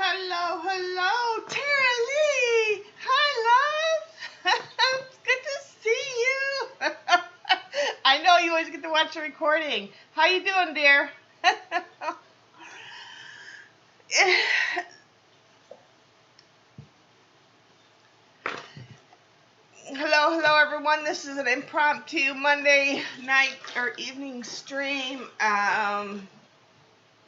Hello, hello, Tara Lee. Hi, love. It's good to see you. I know you always get to watch the recording. How you doing, dear? Hello, everyone. This is an impromptu Monday night or evening stream.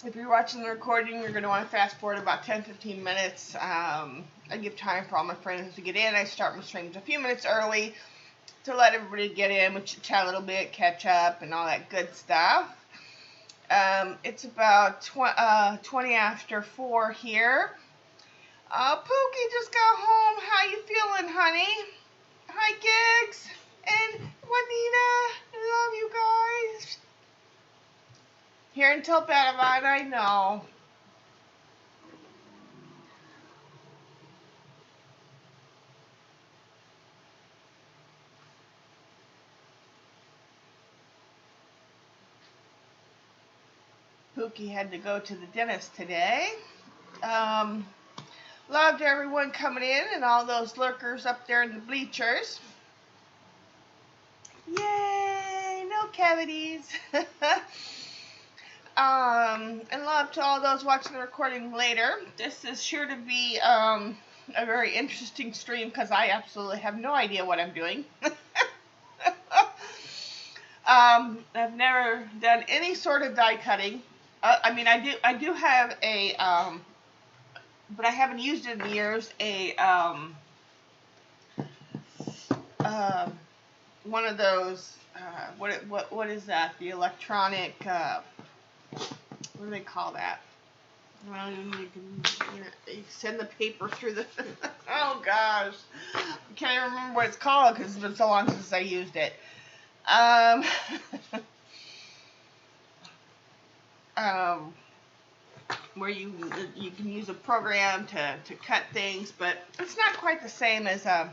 If you're watching the recording, you're going to want to fast forward about 10-15 minutes. I give time for all my friends to get in. I start my streams a few minutes early to let everybody get in. We chat a little bit, catch up, and all that good stuff. It's about 20 after 4 here. Pookie just got home. How you feeling, honey? Hi, Gigs and Juanita. Love you guys. Here until Vagabond, I know. Pookie had to go to the dentist today. Loved everyone coming in and all those lurkers up there in the bleachers. Yay, no cavities. And love to all those watching the recording later. This is sure to be a very interesting stream because I absolutely have no idea what I'm doing. I've never done any sort of die cutting. I mean, I do have a, but I haven't used it in years, one of those, what is that? The electronic, what do they call that? Well, you send the paper through the, oh gosh, I can't even remember what it's called because it's been so long since I used it. Where you can use a program to cut things, but it's not quite the same as a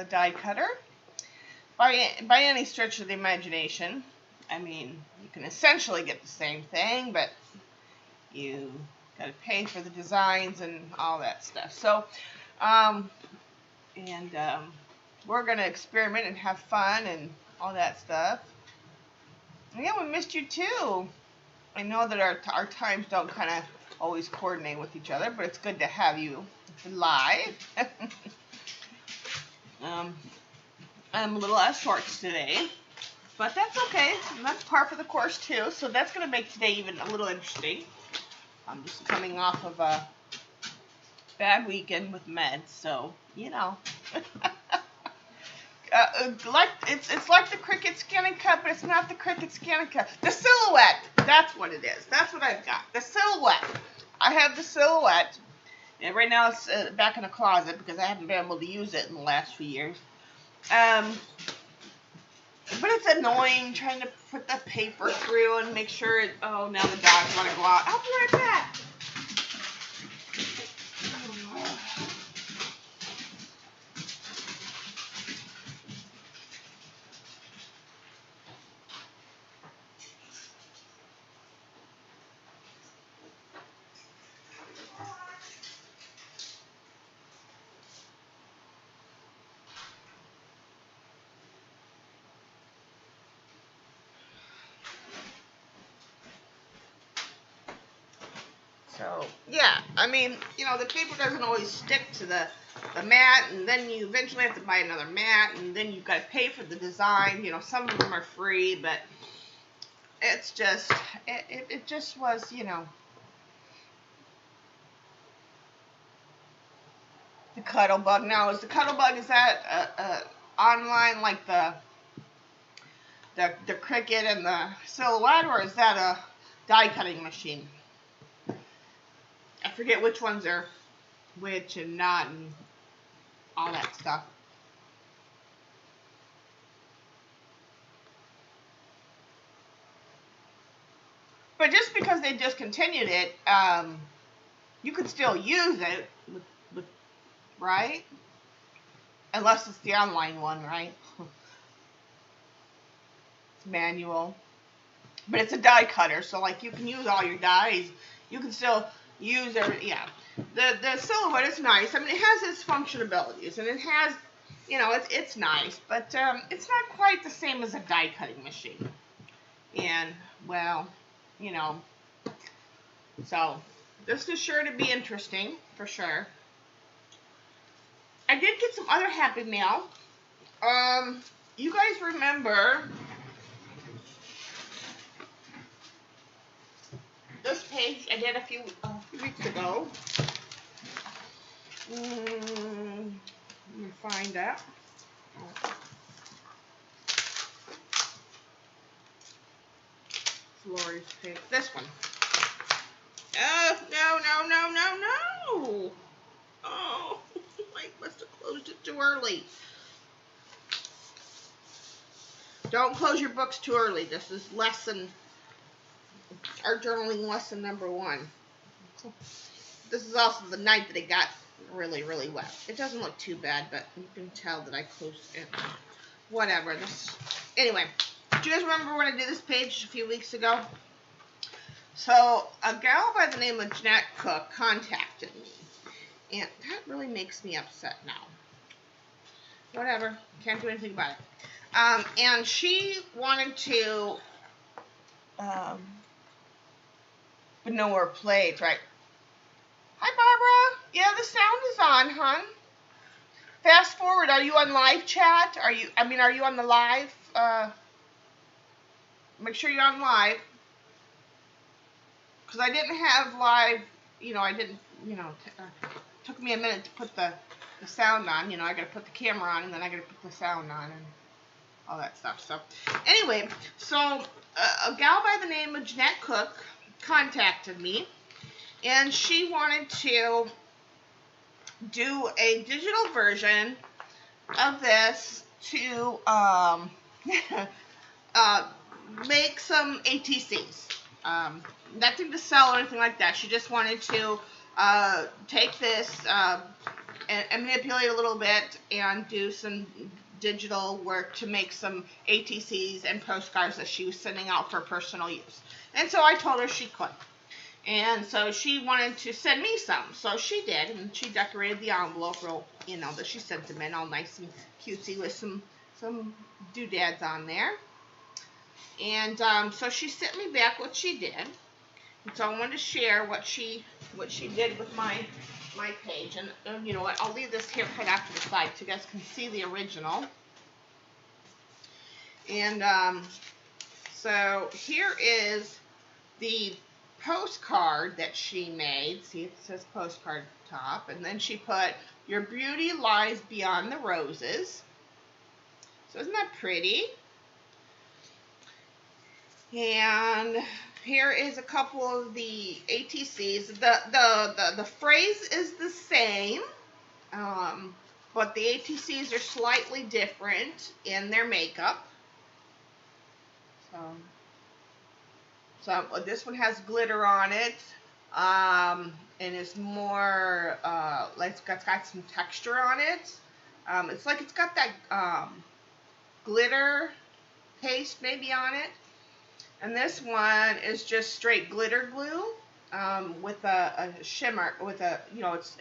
die cutter by any stretch of the imagination. I mean, you can essentially get the same thing, but you got to pay for the designs and all that stuff. So, we're gonna experiment and have fun and all that stuff. Yeah, we missed you too. I know that our times don't kind of always coordinate with each other, but it's good to have you live. I'm a little out of sorts today, but that's okay. And that's par for the course too, so that's going to make today even a little interesting. I'm just coming off of a bad weekend with meds, so, you know. It's like the Cricut Scan and Cut, but it's not the Cricut Scan and Cut. The silhouette, that's what it is. That's what I've got. The silhouette. I have the silhouette, and right now it's back in a closet because I haven't been able to use it in the last few years. But it's annoying trying to put the paper through and make sure it, oh, now the dogs want to go out. I'll be right back. So, yeah, I mean, you know, the paper doesn't always stick to the mat, and then you eventually have to buy another mat, and then you've got to pay for the design. You know, some of them are free, but it's just, it just was, you know, the Cuttlebug. Now, is the Cuttlebug, is that online like the Cricut and the Silhouette, or is that a die cutting machine? I forget which ones are which and not and all that stuff. But just because they discontinued it, you could still use it, right? Unless it's the online one, right? It's manual. But it's a die cutter, so like you can use all your dies. You can still use every, yeah. The silhouette is nice. I mean, it has its functionalities, and it has, you know, it's nice, but it's not quite the same as a die cutting machine. And, well, you know, so this is sure to be interesting, for sure. I did get some other Happy Mail. You guys remember this page I did a few weeks ago. Let me find that. Lori's page. This one. No. Oh, I must have closed it too early. Don't close your books too early. This is art journaling lesson number 1. This is also the night that it got really, really wet. It doesn't look too bad, but you can tell that I closed it. Whatever. Anyway, do you guys remember when I did this page a few weeks ago? So, a gal by the name of Jeanette Cook contacted me. And that really makes me upset now. Whatever. Can't do anything about it. And she wanted to manure plates, right? Hi, Barbara. Yeah, the sound is on, hon. Fast forward. Are you on live chat? Are you on the live? Make sure you're on live. Because I didn't have live, took me a minute to put the sound on. I got to put the camera on, and then I got to put the sound on, and all that stuff. So, anyway, a gal by the name of Jeanette Cook contacted me, and she wanted to do a digital version of this to make some ATCs. Nothing to sell or anything like that. She just wanted to take this and manipulate a little bit and do some digital work to make some ATCs and postcards that she was sending out for personal use. And so I told her she could. And so she wanted to send me some. So she did, and she decorated the envelope real, that she sent them in all nice and cutesy with some doodads on there. And so she sent me back what she did. And so I wanted to share what she did with my page. And you know what? I'll leave this here cut out to the side so you guys can see the original. And so here is the postcard that she made. See, it says postcard top. And then she put, "Your beauty lies beyond the roses." So isn't that pretty? And here is a couple of the ATCs. The phrase is the same, but the ATCs are slightly different in their makeup. So this one has glitter on it, and it's more like it's got some texture on it. It's like it's got that glitter paste maybe on it. And this one is just straight glitter glue with a shimmer, with a,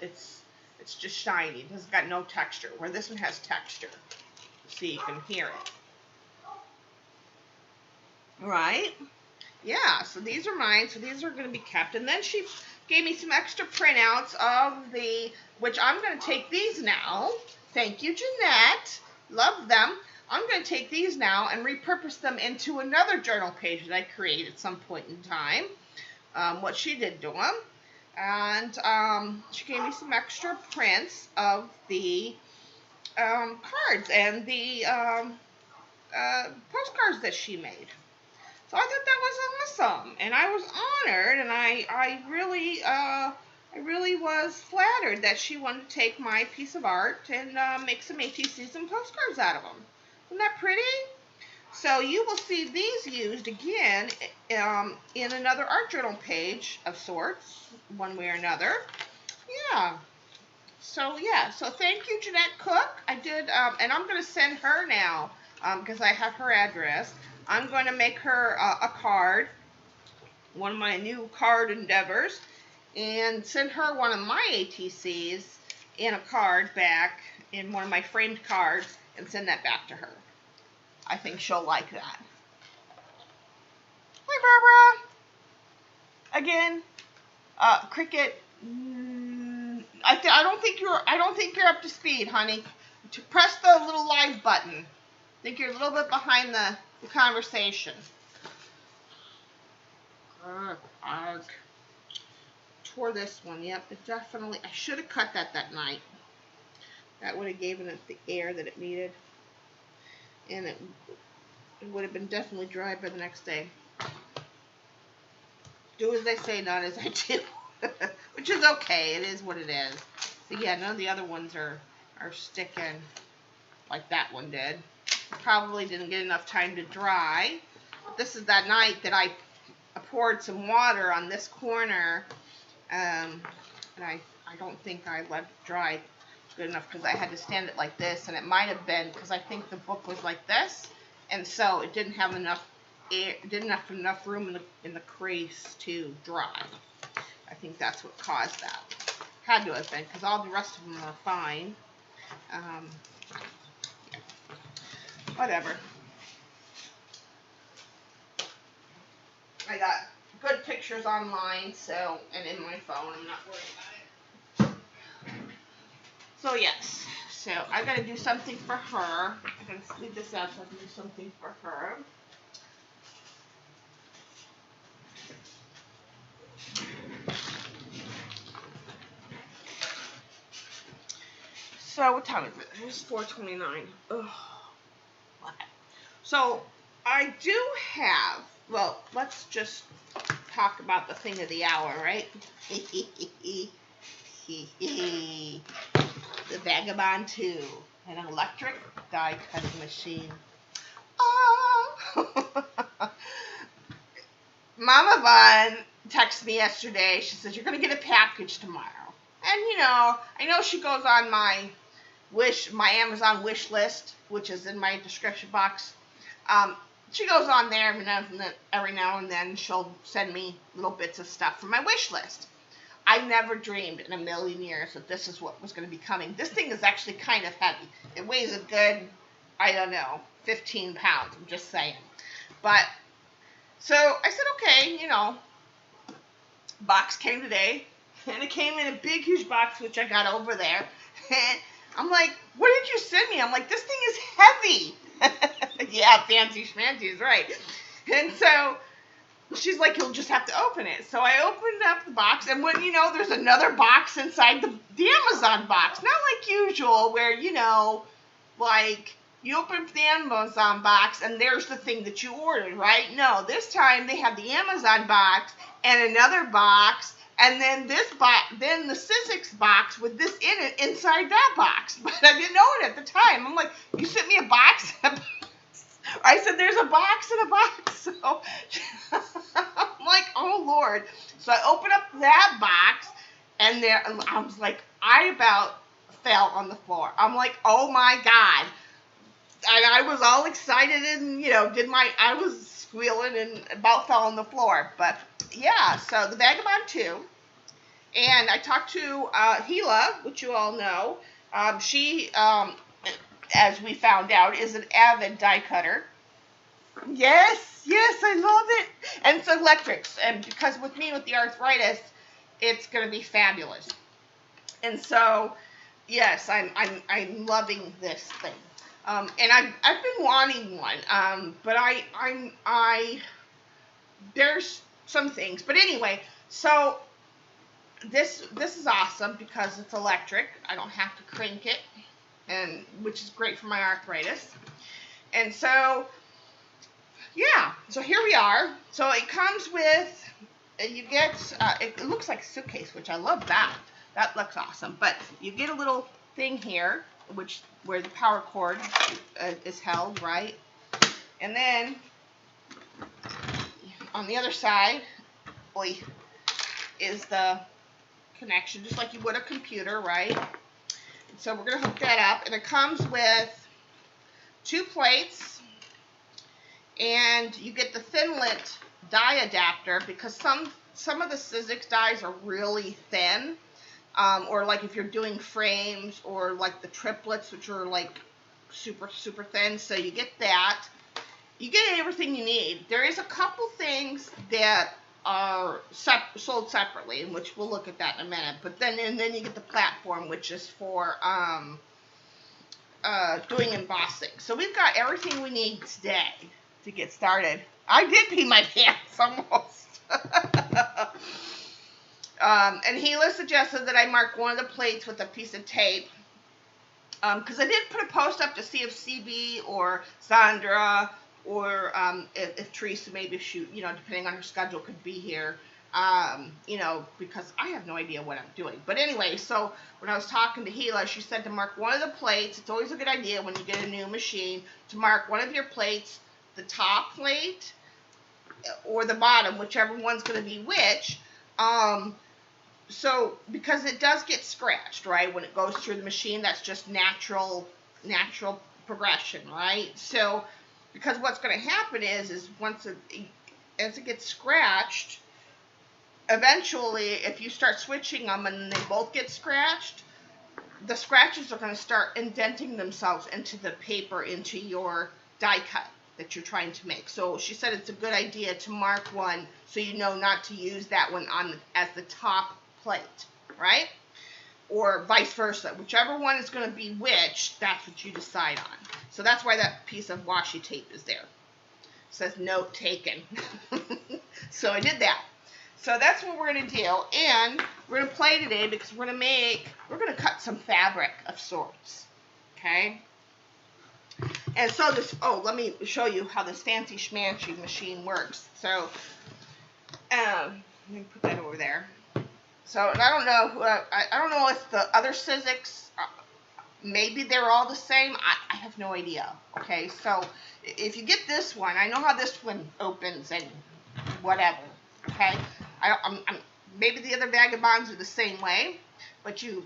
it's just shiny. It's got no texture, where this one has texture. See, you can hear it. Right? Yeah, so these are mine. So these are going to be kept. And then she gave me some extra printouts of which I'm going to take these now. Thank you, Jeanette. Love them. I'm going to take these now and repurpose them into another journal page that I created at some point in time, what she did to them. And she gave me some extra prints of the cards and the postcards that she made. So I thought that was awesome, and I was honored, and I really was flattered that she wanted to take my piece of art and make some ATCs and postcards out of them. Isn't that pretty? So you will see these used again in another art journal page of sorts, one way or another. Yeah. So thank you, Jeanette Cook. I did, and I'm going to send her now because I have her address. I'm going to make her a card, one of my new card endeavors, and send her one of my ATCs in a card back, in one of my framed cards, and send that back to her. I think she'll like that. Hi, Barbara. Again, Cricket. I don't think you're up to speed, honey. To press the little live button. I think you're a little bit behind the conversation. Tore this one. Yep, it definitely. I should have cut that night. That would have given it the air that it needed, and it would have been definitely dry by the next day. Do as they say, not as I do. Which is okay. It is what it is. But yeah, none of the other ones are sticking like that one did. Probably didn't get enough time to dry. But this is that night that I poured some water on this corner, and I don't think I let it dry good enough, because I had to stand it like this, and it might have been because I think the book was like this, and so it didn't have enough air, didn't have enough room in the crease to dry. I think that's what caused that. Had to have been, because all the rest of them are fine. Whatever. I got good pictures online, so, and in my phone, I'm not worried about it. So yes, so I gotta do something for her. I gotta leave this out so I can do something for her. So what time is it? It's 4:29. Ugh. So I do have, well, let's just talk about the thing of the hour, right? The Vagabond 2, an electric die cutting machine. Oh. Mama Bun texted me yesterday. She said, you're going to get a package tomorrow. And you know, I know she goes on my Amazon wish list, which is in my description box. She goes on there every now and then she'll send me little bits of stuff from my wish list. I never dreamed in a million years that this is what was going to be coming. This thing is actually kind of heavy. It weighs a good, I don't know, 15 pounds. I'm just saying. But, so I said, okay, you know, box came today. And it came in a big, huge box, which I got over there. And I'm like, what did you send me? I'm like, this thing is heavy. Yeah, fancy schmancy is right. And so she's like, you'll just have to open it. So I opened up the box, and when, you know, there's another box inside the Amazon box. Not like usual, where, you know, like, you open the Amazon box, and there's the thing that you ordered, right? No, this time they had the Amazon box and another box, and then then the Sizzix box with this in it inside that box. But I didn't know it at the time. I'm like, you sent me a box? I said, there's a box in a box. So I'm like, oh, Lord. So I opened up that box, and there I was like, I about fell on the floor. I'm like, oh, my God. And I was all excited and, you know, I was squealing and about fell on the floor. But, yeah, so the Vagabond 2. And I talked to Gila, which you all know. She, as we found out, is an avid die cutter. Yes, I love it. And it's electrics. And because with me with the arthritis, it's going to be fabulous. And so, yes, I'm loving this thing. And I've been wanting one. But there's some things. But anyway, so this is awesome because it's electric. I don't have to crank it, and which is great for my arthritis. And so, yeah, so here we are. So it comes with, you get, it looks like a suitcase, which I love that. That looks awesome. But you get a little thing here, where the power cord is held, right? And then on the other side, is the connection, just like you would a computer, right? And so we're going to hook that up, and it comes with 2 plates, and you get the Thinlit die adapter, because some of the Sizzix dies are really thin, or like if you're doing frames, or like the triplets, which are like super, super thin. So you get that. You get everything you need. There is a couple things that are sold separately, which we'll look at that in a minute. But then you get the platform, which is for doing embossing. So we've got everything we need today to get started. I did pee my pants almost. And Hila suggested that I mark one of the plates with a piece of tape, because I did put a post up to see if CB or Sandra or if Teresa, maybe if she, depending on her schedule, could be here, because I have no idea what I'm doing. But anyway, so when I was talking to Hila, she said to mark one of the plates. It's always a good idea when you get a new machine to mark one of your plates, the top plate or the bottom, whichever one's going to be which. So, because it does get scratched, right, when it goes through the machine, that's just natural progression, right? So, because what's going to happen is as it gets scratched, eventually, if you start switching them and they both get scratched, the scratches are going to start indenting themselves into the paper, into your die cut that you're trying to make. So she said it's a good idea to mark one so you know not to use that one as the top plate, right? Or vice versa. Whichever one is going to be which, that's what you decide on. So that's why that piece of washi tape is there. It says note taken. So I did that. So that's what we're going to do. And we're going to play today because we're going to cut some fabric of sorts. Okay? And so let me show you how this fancy schmancy machine works. So, let me put that over there. So, and I don't know if the other Sizzix, maybe they're all the same. I have no idea. Okay, so if you get this one, I know how this one opens and whatever. Okay, maybe the other Vagabonds are the same way, but you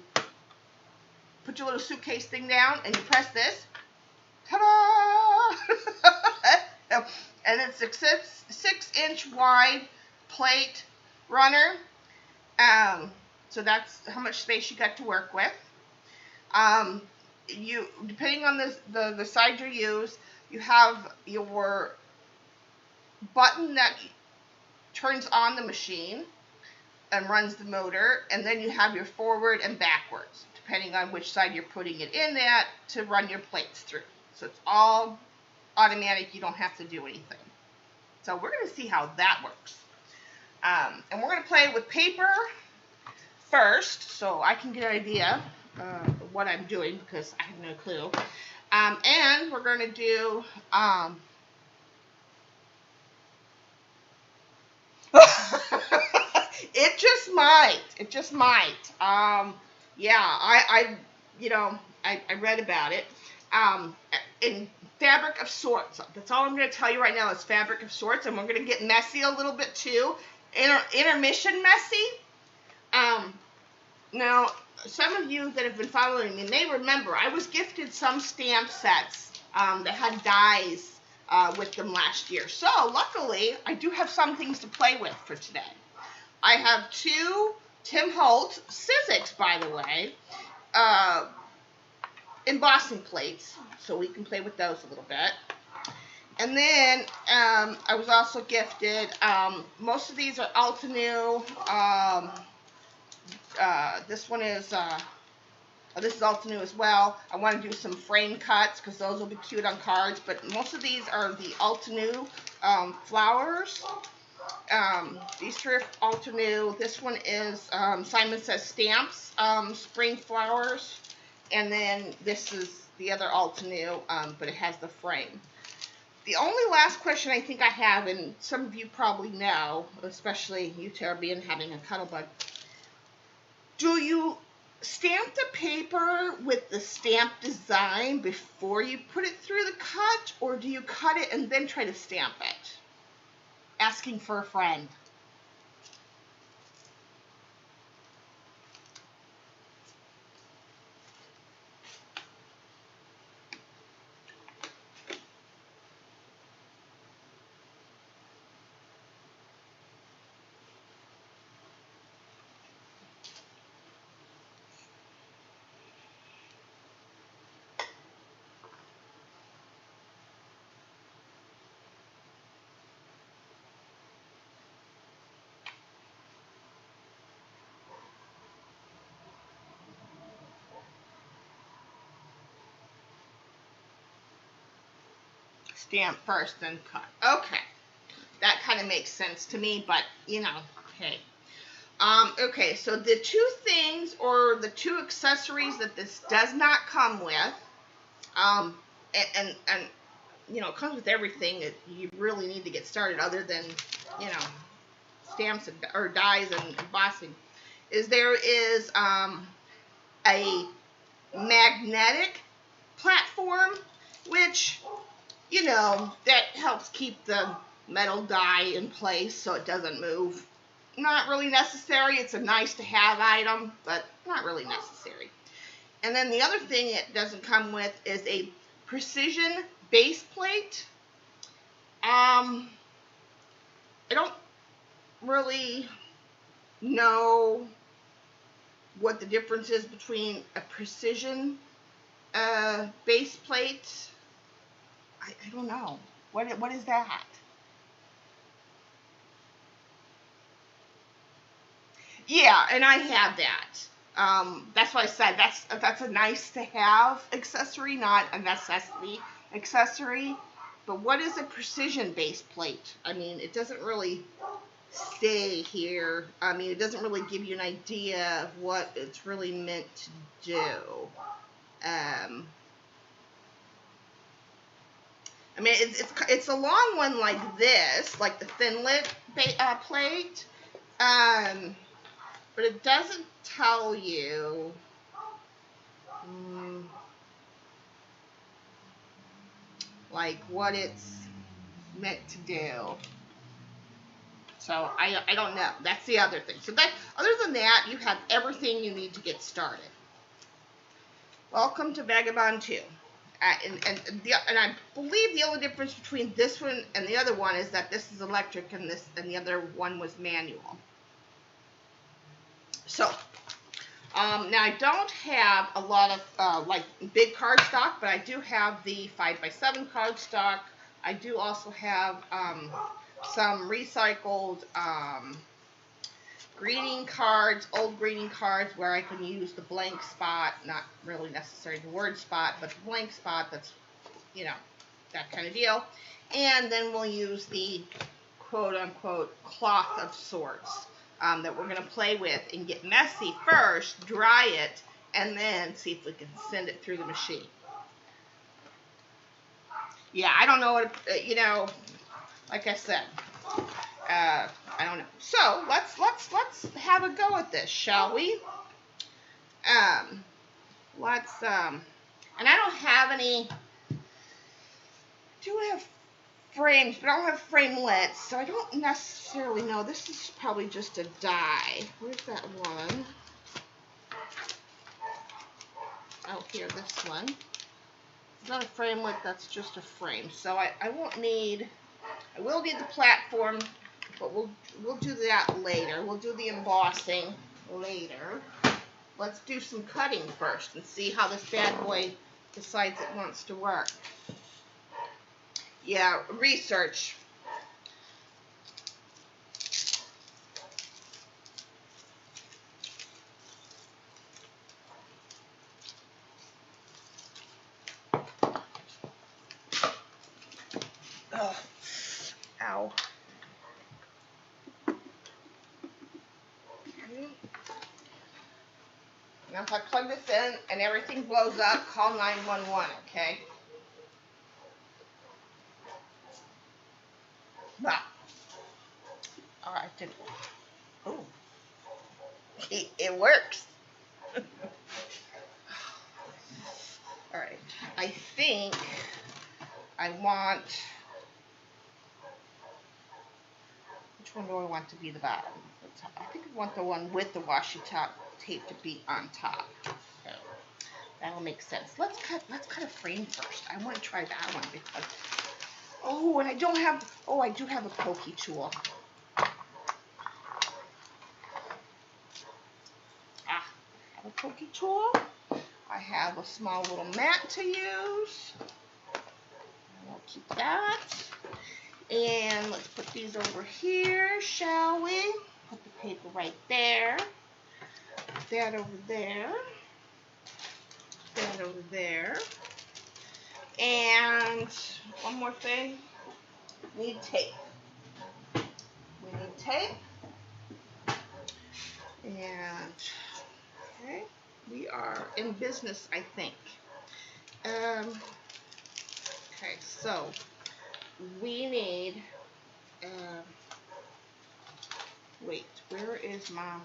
put your little suitcase thing down and you press this. Ta-da! And it's a 6-inch wide plate runner. So that's how much space you got to work with. Depending on the side you use, you have your button that turns on the machine and runs the motor, and then you have your forward and backwards, depending on which side you're putting it in at, to run your plates through. So it's all automatic. You don't have to do anything. So we're going to see how that works. And we're going to play with paper first, so I can get an idea of what I'm doing, because I have no clue. And we're going to do it just might. Yeah, I read about it. In fabric of sorts. That's all I'm going to tell you right now is fabric of sorts, and we're going to get messy a little bit too. Intermission messy. Now, some of you that have been following me may remember I was gifted some stamp sets that had dies with them last year. So, luckily, I do have some things to play with for today. I have 2 Tim Holtz, Sizzix, by the way, embossing plates, so we can play with those a little bit. And then I was also gifted, most of these are Altenew. This one is, this is Altenew as well. I want to do some frame cuts because those will be cute on cards, but most of these are the Altenew flowers. These 3 are Altenew. This one is Simon Says Stamps, spring flowers. And then this is the other Altenew, but it has the frame. The only last question I think I have, and some of you probably know, especially you, Terbian, having a cuddle bug. Do you stamp the paper with the stamp design before you put it through the cut, or do you cut it and then try to stamp it? Asking for a friend. stamp first, then cut. Okay. That kind of makes sense to me, but, you know, hey. Okay, so the two things or the two accessories that this does not come with, and you know, it comes with everything that you really need to get started other than, you know, stamps or dies and embossing, is there is a magnetic platform, which, you know, that helps keep the metal die in place so it doesn't move. Not really necessary. It's a nice to have item, but not really necessary. And then the other thing it doesn't come with is a precision base plate. I don't really know what the difference is between a precision base plate. I don't know. What is that? Yeah, and I have that. That's why I said that's a nice to have accessory, not a necessity accessory. But what is a precision base plate? I mean, it doesn't really stay here. I mean, it doesn't really give you an idea of what it's really meant to do. I mean, it's a long one like this, like the Thinlit plate, but it doesn't tell you like what it's meant to do. So I don't know. That's the other thing. So that, other than that, you have everything you need to get started. Welcome to Vagabond 2. And I believe the only difference between this one and the other one is that this is electric and the other one was manual. So now I don't have a lot of like big cardstock, but I do have the 5x7 cardstock. I do also have some recycled greeting cards, old greeting cards where I can use the blank spot, not really necessarily the word spot, but the blank spot, that's, you know, that kind of deal. And then we'll use the quote-unquote cloth of sorts that we're going to play with and get messy first, dry it, and then see if we can send it through the machine. Yeah, I don't know what, you know, like I said, I don't know. So let's have a go at this, shall we? And I don't have any. I do have frames, but I don't have framelets, so I don't necessarily know. This is probably just a die. Where's that one? Oh, here, this one. It's not a framelit, that's just a frame. So I won't need. I will need the platform, but we'll do that later. We'll do the embossing later. Let's do some cutting first and see how this bad boy decides it wants to work. Yeah, research. Ugh. Ow. Now if I plug this in and everything blows up, call 911, okay? Well, alright, oh, it works. Alright, I think I want, which one do I want to be the bottom? I think I want the one with the washi tape to be on top. So that'll make sense. Let's cut a frame first. I want to try that one because, oh, and I don't have, oh, I do have a pokey tool. I have a pokey tool. I have a small little mat to use. We'll keep that. And let's put these over here, shall we? Put the paper right there. Put that over there. That over there. And one more thing, we need tape. We need tape. And, okay, we are in business, I think. Okay, so we need, wait, where is my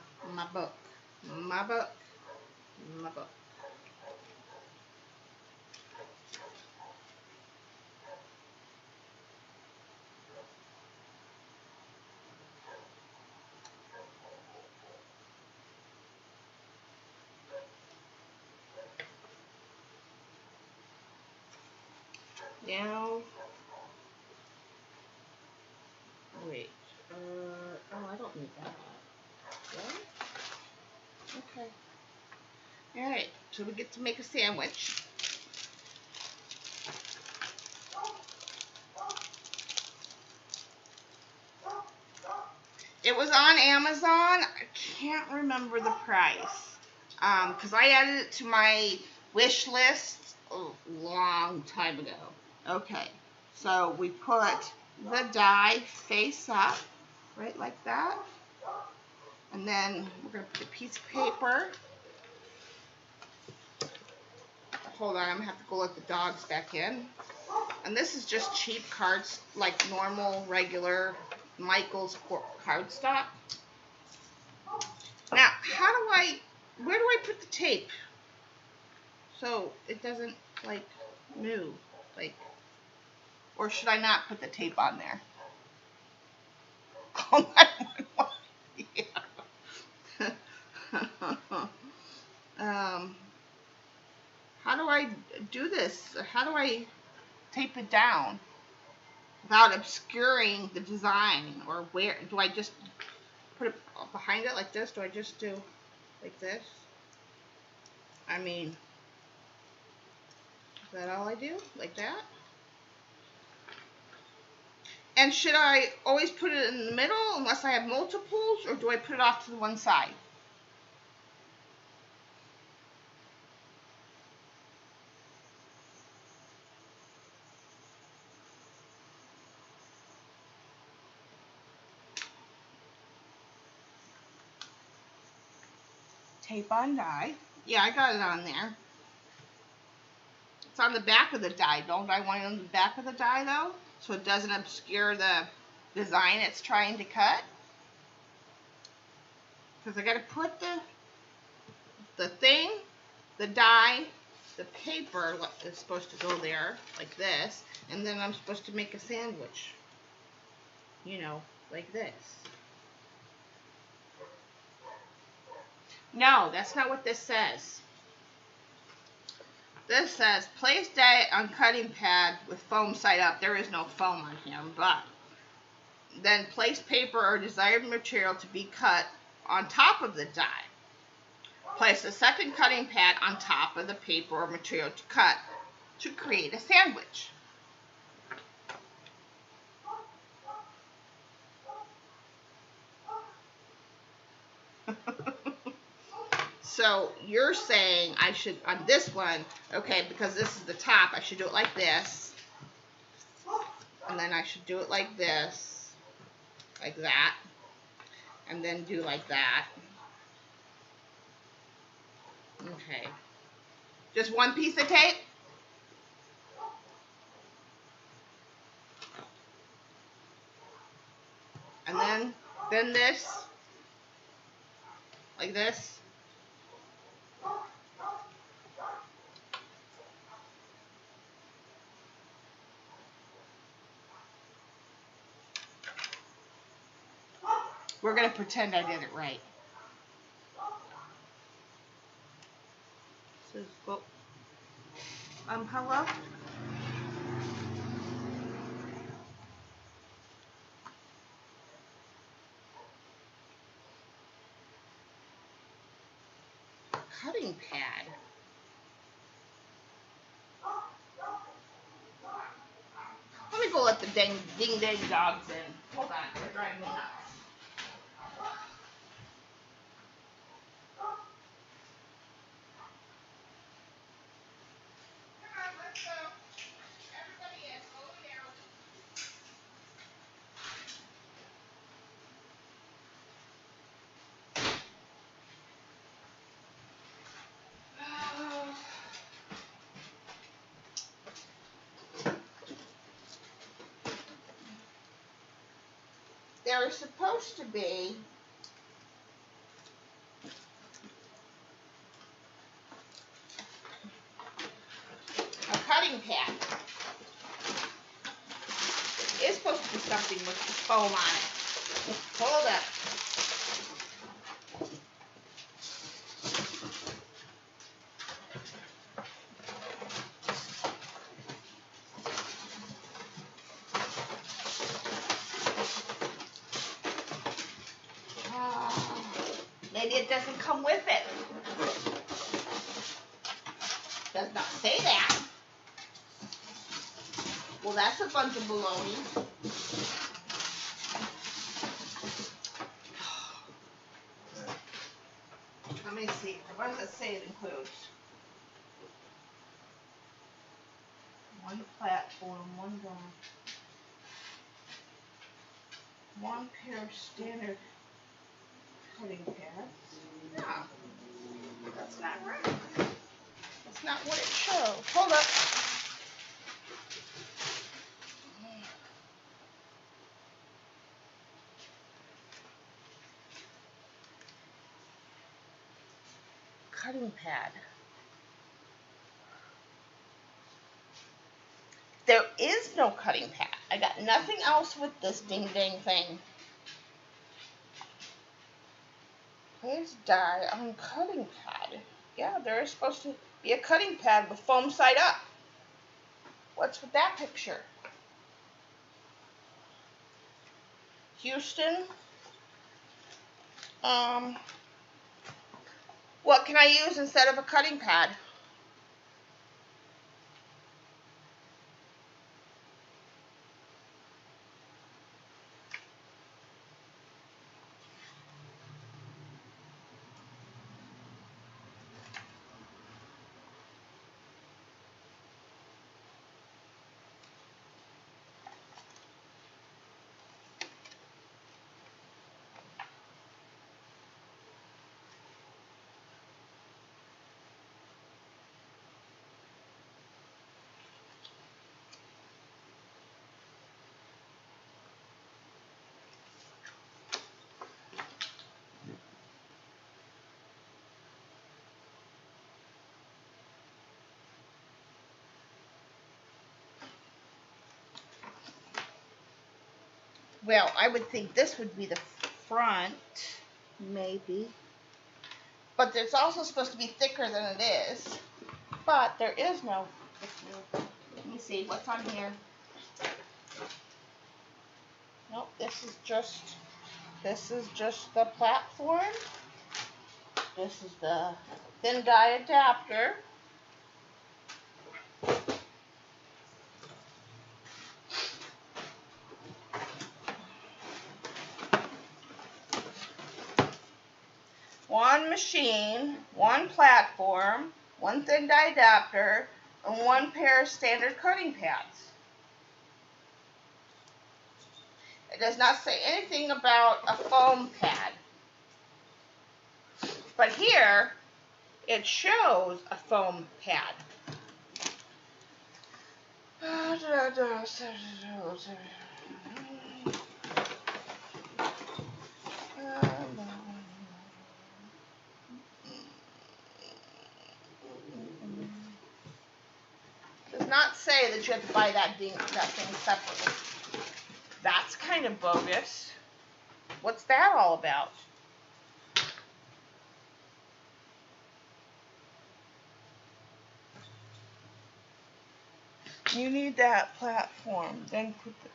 book? My book. My book. Now, wait, oh, I don't need that. Right? Okay. Alright, so we get to make a sandwich. It was on Amazon. I can't remember the price. Because I added it to my wish list a long time ago. Okay, so we put the die face up, right like that. And then we're going to put a piece of paper. Hold on, I'm going to have to go let the dogs back in. And this is just cheap cards, like normal, regular Michael's cardstock. Now, where do I put the tape? So it doesn't, like, move, like, or should I not put the tape on there? Oh, how do I do this? How do I tape it down without obscuring the design? Or where do I just put it behind it like this? Do I just do like this? I mean, is that all I do? Like that? And should I always put it in the middle unless I have multiples, or do I put it off to the one side? Tape on die. Yeah, I got it on there. It's on the back of the die. Don't I want it on the back of the die, though? So it doesn't obscure the design it's trying to cut? Because I got to put the thing, the die, the paper is supposed to go there, like this, and then I'm supposed to make a sandwich. You know, like this. No, that's not what this says. This says, place die on cutting pad with foam side up. There is no foam on here, but then place paper or desired material to be cut on top of the die. Place the second cutting pad on top of the paper or material to cut to create a sandwich. So you're saying I should, on this one, okay, because this is the top, I should do it like this. And then I should do it like this, like that. And then do like that. Okay. Just one piece of tape? And then this, like this. We're going to pretend I did it right. Hello? Cutting pad. Let me go let the ding dang dogs in. Hold on, they're driving me nuts. Come on, let's go. there's supposed to be a cutting pad. It's supposed to be something with foam on it. Hold up. Maybe it doesn't come with it. Does not say that. Well, that's a bunch of baloney. Let me see. What does it say it includes? One platform, one gun, one pair of standard cutting pads. No, that's not right. That's not what it shows. Hold up. Cutting pad. There is no cutting pad. I got nothing else with this ding dang thing. Place die on cutting pad. Yeah, there is supposed to be a cutting pad with foam side up. What's with that picture? Houston. What can I use instead of a cutting pad? Well, I would think this would be the front, maybe. But it's also supposed to be thicker than it is. But there is no. Let me see what's on here. Nope, this is just the platform. This is the thin die adapter. One machine, one platform, one thin die adapter, and one pair of standard cutting pads. It does not say anything about a foam pad. But here, it shows a foam pad. Does not say that you have to buy that thing separately. That's kind of bogus. What's that all about? You need that platform. Then put the...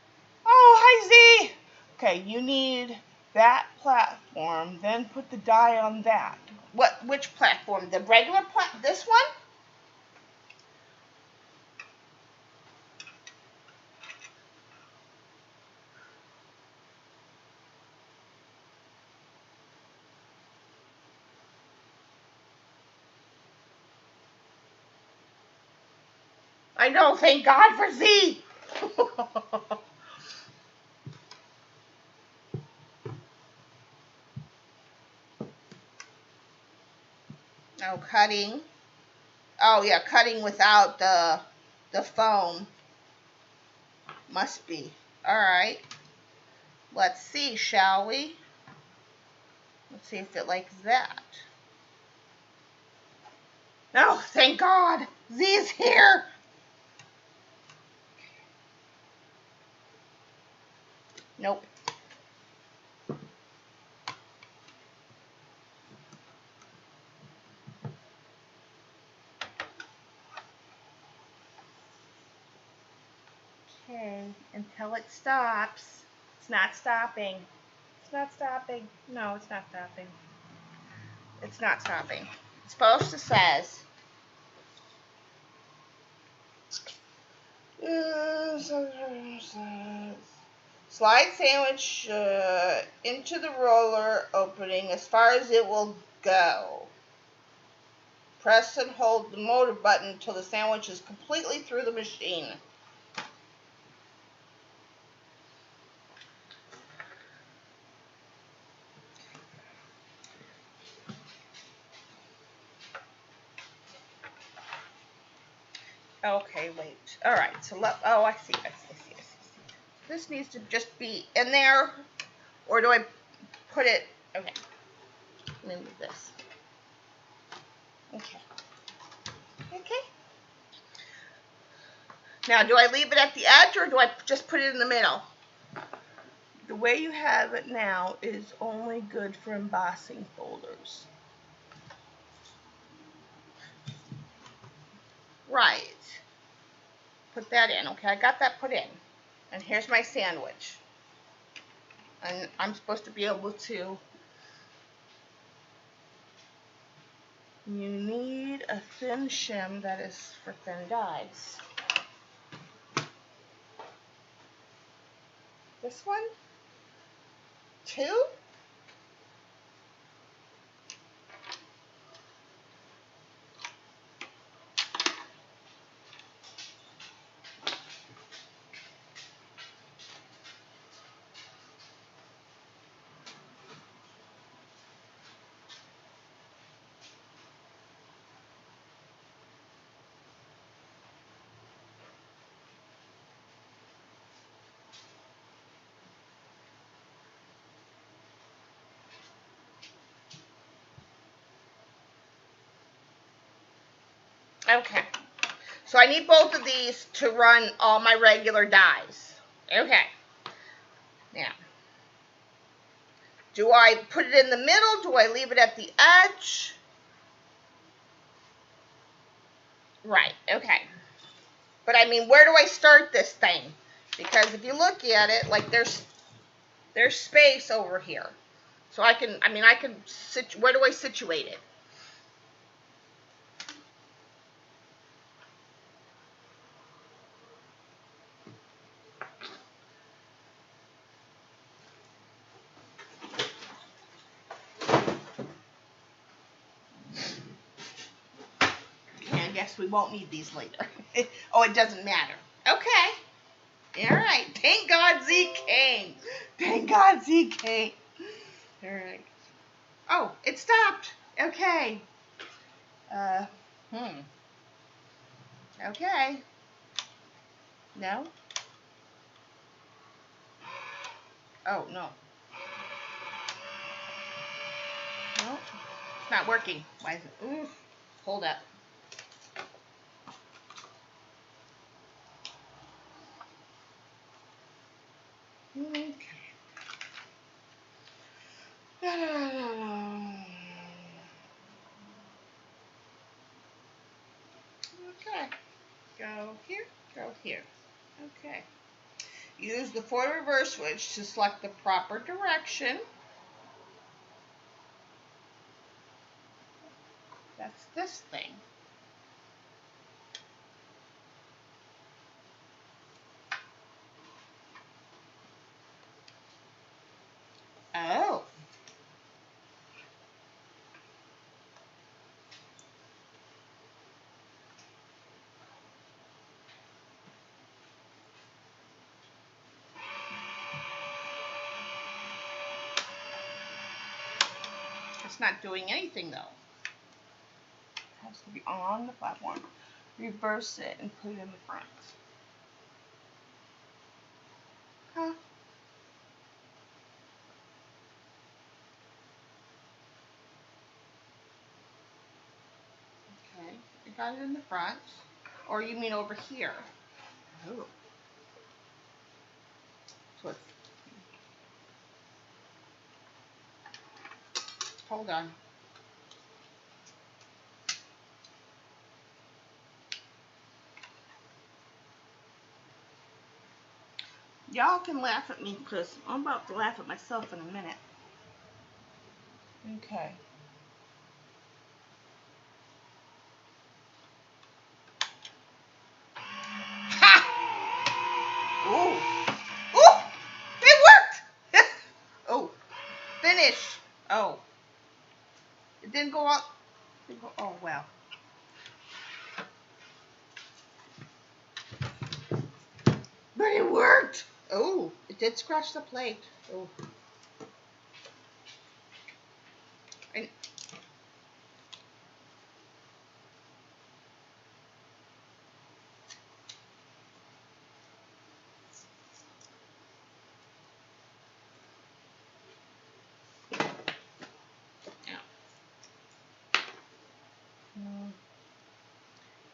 Oh, hi Z! Okay, you need that platform. Then put the die on that. Which platform? The regular this one? I know, thank God for Z! No cutting. Oh yeah, cutting without the foam. Must be. Alright. Let's see, shall we? Let's see if it likes that. Oh, thank God. Z's here. Nope. Okay, until it stops. It's not stopping. It's not stopping. No, it's not stopping. It's not stopping. It's supposed to says. Slide sandwich into the roller opening as far as it will go. Press and hold the motor button until the sandwich is completely through the machine. Okay, wait. All right, so I see. This needs to just be in there, or do I put it? Okay, let me move this. Okay. Now, do I leave it at the edge, or do I just put it in the middle? The way you have it now is only good for embossing folders. Right. Put that in. Okay, I got that put in. And here's my sandwich. And I'm supposed to be able to... You need a thin shim that is for thin dies. This one? 2? Okay, so I need both of these to run all my regular dies. Okay, now, do I put it in the middle? Do I leave it at the edge? Right, okay. But I mean, where do I start this thing? Because if you look at it, like there's space over here. So where do I situate it? I guess we won't need these later. Oh, it doesn't matter. Okay. All right. Thank God Z came. Thank God Z came. All right. Oh, it stopped. Okay. Okay. No? Oh, no. No. It's not working. Why is it? Ooh. Hold up. Okay. Okay. Go here. Go here. Okay. Use the forward reverse switch to select the proper direction. That's this thing. Oh. It's not doing anything though. It has to be on the platform. Reverse it and put it in the front. Huh? got it in the front. Or you mean over here? Oh. So it's, hold on. Y'all can laugh at me because I'm about to laugh at myself in a minute. Okay. Ha! Ooh. Ooh! It worked! Oh. Finish. Oh. It didn't go up. It didn't go, oh, well. But it worked. Oh, it did scratch the plate. Oh. And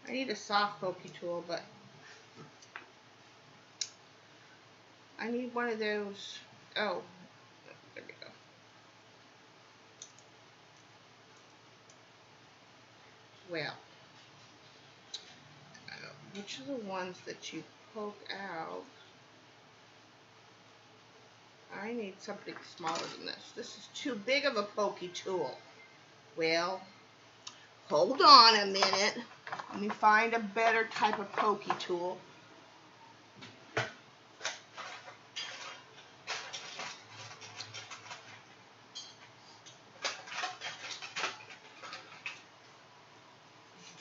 I need a soft pokey tool, but I need one of those. Oh, there we go. Well, which are the ones that you poke out? I need something smaller than this. This is too big of a pokey tool. Well, hold on a minute. Let me find a better type of pokey tool. Let's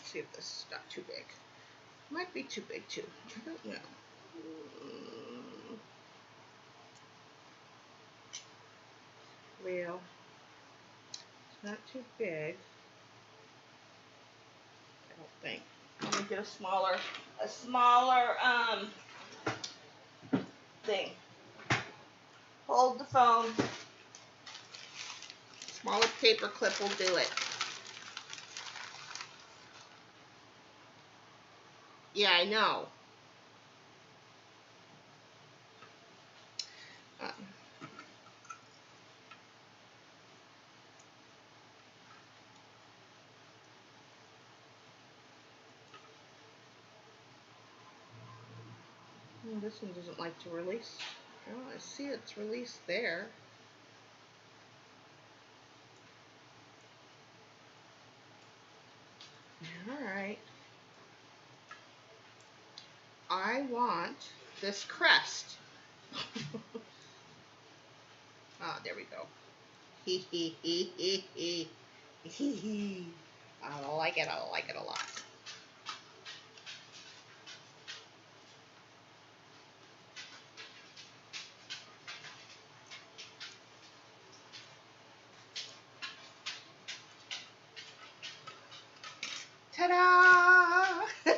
see if this is not too big. Might be too big too. I don't know. Well, it's not too big. I don't think. Let me get a smaller thing. Hold the phone. Smaller paper clip will do it. Yeah, I know. This one doesn't like to release. Oh, I see it's released there. Alright. I want this crest. Ah, there we go. Hee hee hee hee hee. Hee hee. I like it a lot. Ta-da!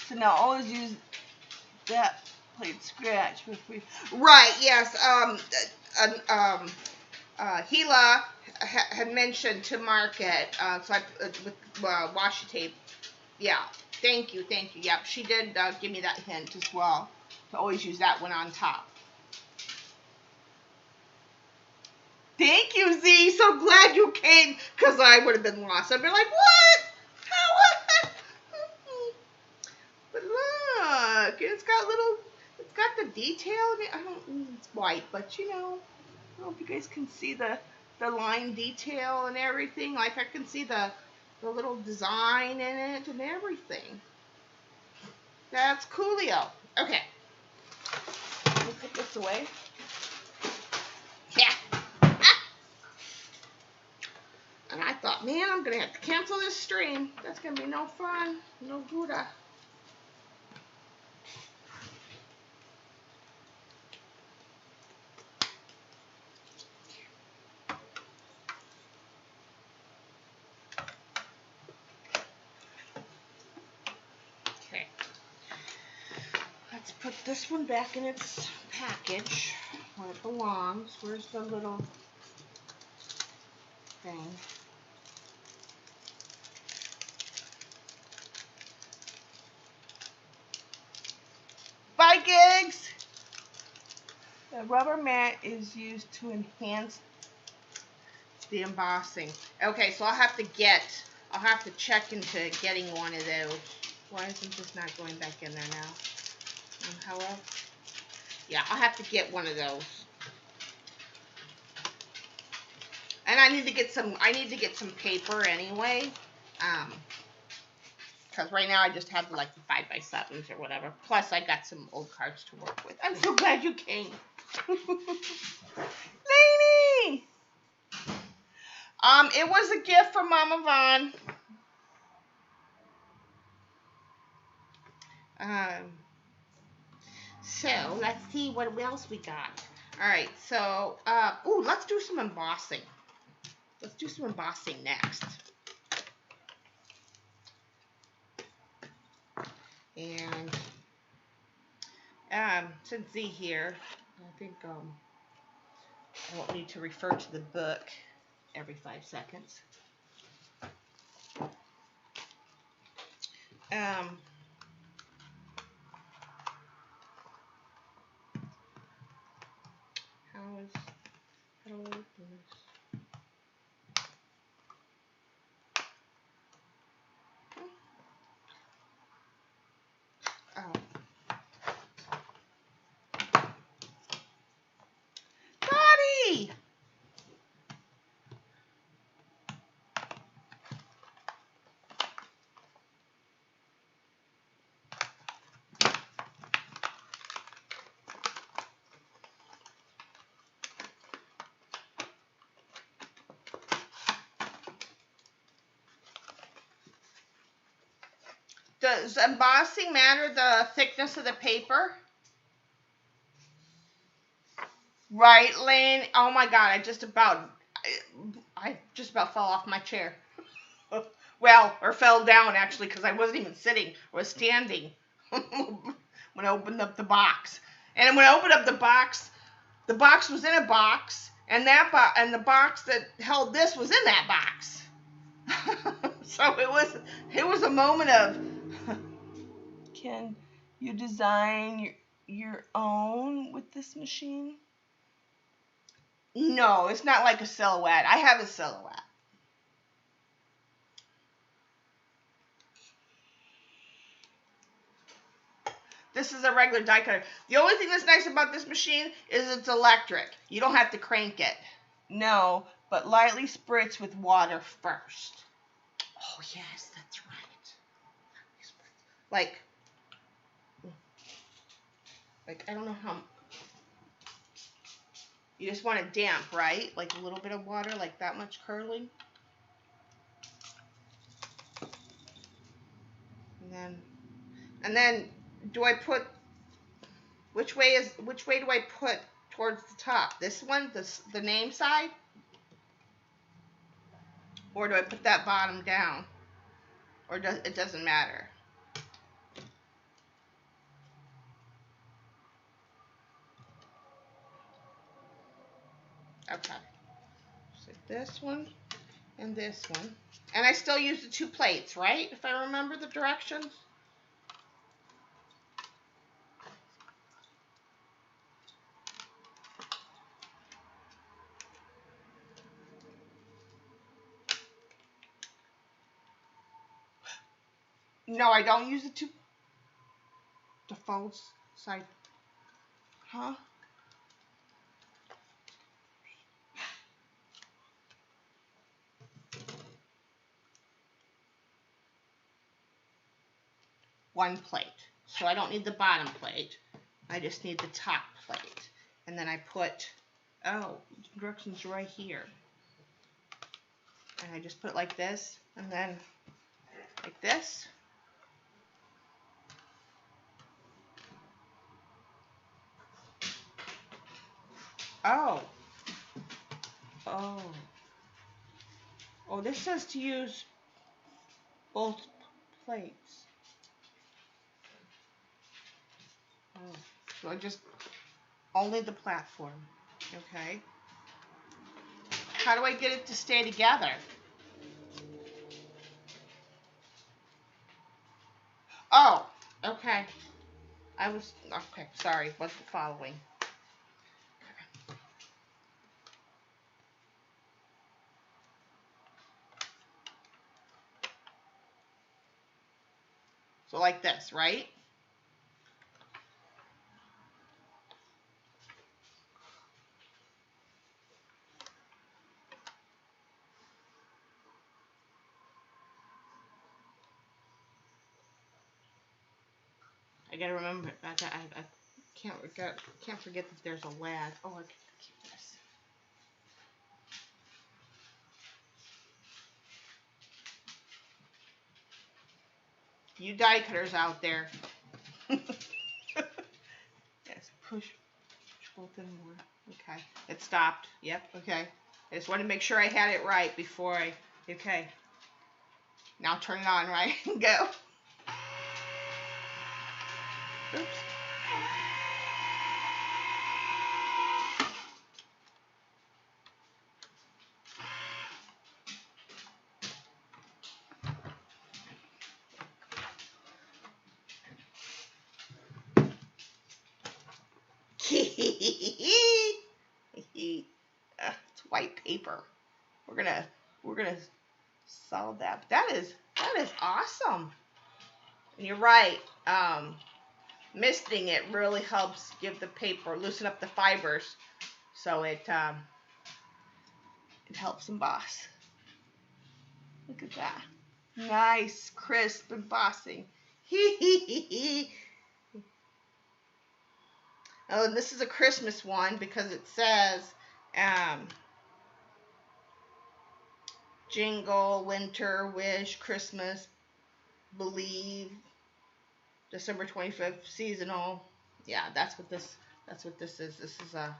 So now always use that plate scratch with free. Right, yes. Gila had mentioned to mark it, so I with washi tape. Yeah, thank you. Yep, she did give me that hint as well to always use that one on top. Thank you, Z. So glad you came, because I would have been lost. I'd be like, what? How? But look, it's got the detail in it. I don't, it's white, but you know, I don't know if you guys can see the line detail and everything. Like I can see the little design in it and everything. That's coolio. Okay. Let me put this away. Yeah. And I thought, man, I'm going to have to cancel this stream. That's going to be no fun. No Buddha. Okay. Let's put this one back in its package where it belongs. Where's the little thing? The rubber mat is used to enhance the embossing. Okay, so I'll have to check into getting one of those. Why isn't this not going back in there now? Hello? Yeah, I'll have to get one of those. And I need to get some paper anyway. Because right now I just have like the 5x7s or whatever. Plus I got some old cards to work with. I'm so glad you came. Lainey! It was a gift from Mama Vaughn. So let's see what else we got. Alright, so let's do some embossing. Let's do some embossing next. And since Z here, I think I won't need to refer to the book every 5 seconds. How do I open this? Oh. Buddy! Does embossing matter, the thickness of the paper? Right, Lane? Oh my God, I just about fell off my chair. Well, or fell down actually, because I wasn't even sitting, I was standing when I opened up the box. And when I opened up the box was in a box, and and the box that held this was in that box. So it was a moment of, can you design your own with this machine? No, it's not like a silhouette. I have a silhouette. This is a regular die cutter. The only thing that's nice about this machine is it's electric. You don't have to crank it. No, but lightly spritz with water first. Oh, yes, that's right. Like, I don't know how. You just want it damp, right? Like a little bit of water, like that much curling. And then do I put, which way do I put towards the top? This one, the name side? Or do I put that bottom down? Or it doesn't matter? Okay. So this one and this one. And I still use the 2 plates, right? If I remember the directions. No, I don't use the false side. Huh? One plate. So I don't need the bottom plate. I just need the top plate. And then I put, directions right here. And I just put it like this, and then like this. Oh, this says to use both plates. Oh, so I just, only the platform, okay. How do I get it to stay together? Oh, okay. Okay, sorry, wasn't following. So like this, right? I gotta remember, I can't forget that there's a lag. Oh, I can keep this. You die cutters out there. Yes, push both in more. Okay, it stopped. Yep, okay. I just wanted to make sure I had it right before I, okay. Now turn it on, right? Go. Oops. It's white paper. We're gonna solve that. That is awesome. And you're right. Misting it really helps give the paper, loosen up the fibers, so it helps emboss. Look at that. Nice, crisp embossing. Oh, and this is a Christmas one because it says jingle, winter, wish, Christmas, believe, December 25th, seasonal. Yeah, that's what this is. This is a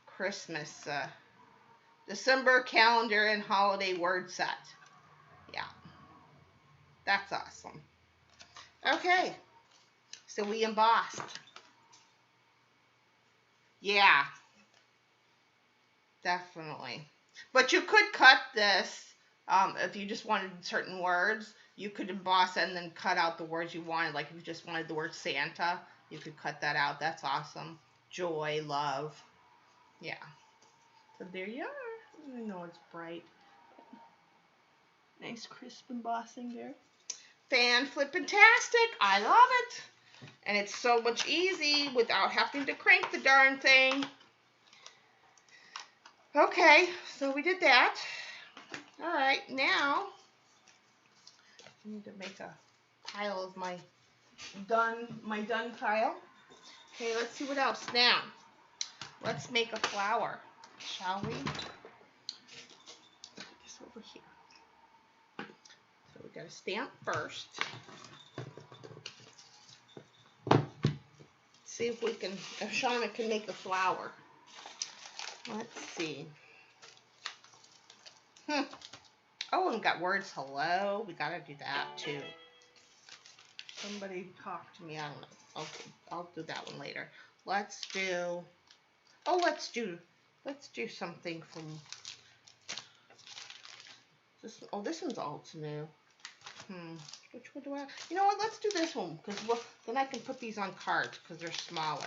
Christmas December calendar and holiday word set. Yeah. That's awesome. Okay. So we embossed. Yeah. Definitely. But you could cut this if you just wanted certain words. You could emboss it and then cut out the words you wanted. Like if you just wanted the word Santa, you could cut that out. That's awesome. Joy, love. Yeah. So there you are. I know it's bright. Nice crisp embossing there. Fan-flippin-tastic. I love it. And it's so much easy without having to crank the darn thing. Okay, so we did that. All right, now I need to make a pile of my done pile. Okay, let's see what else. Now, let's make a flower, shall we? Put this over here. So we got to stamp first. See if Shauna can make a flower. Let's see. Oh, and we got words hello. We gotta do that too. Somebody talk to me. I don't know. Okay, I'll do that one later. Let's do something from this. Oh, this one's all new. Which one do I? You know what? Let's do this one because then I can put these on cards because they're smaller.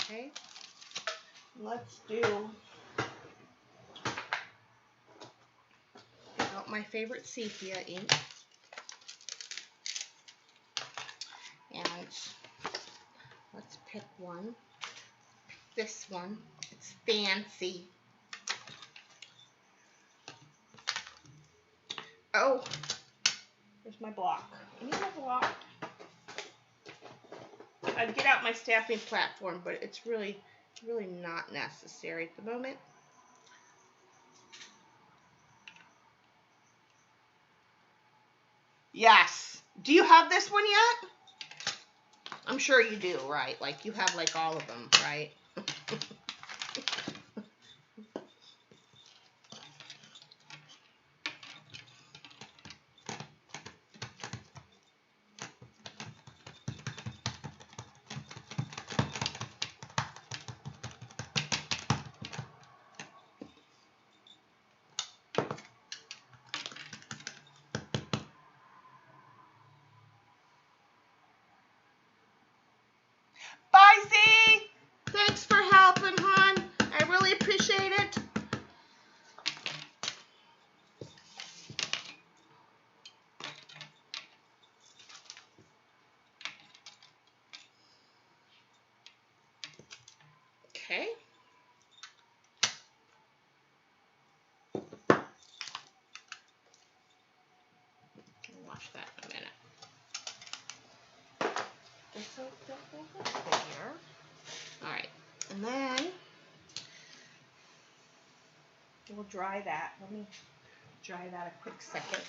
Okay. Let's do my favorite sepia ink. And let's pick one. This one. It's fancy. Oh, there's my block. I need my block. I'd get out my stamping platform, but it's really not necessary at the moment. Yes. Do you have this one yet? I'm sure you do, right? Like you have like all of them, right? Bye, Z. Thanks for helping, wash that in a minute. This will figure. All right, and then we'll dry that. Let me dry that a quick second.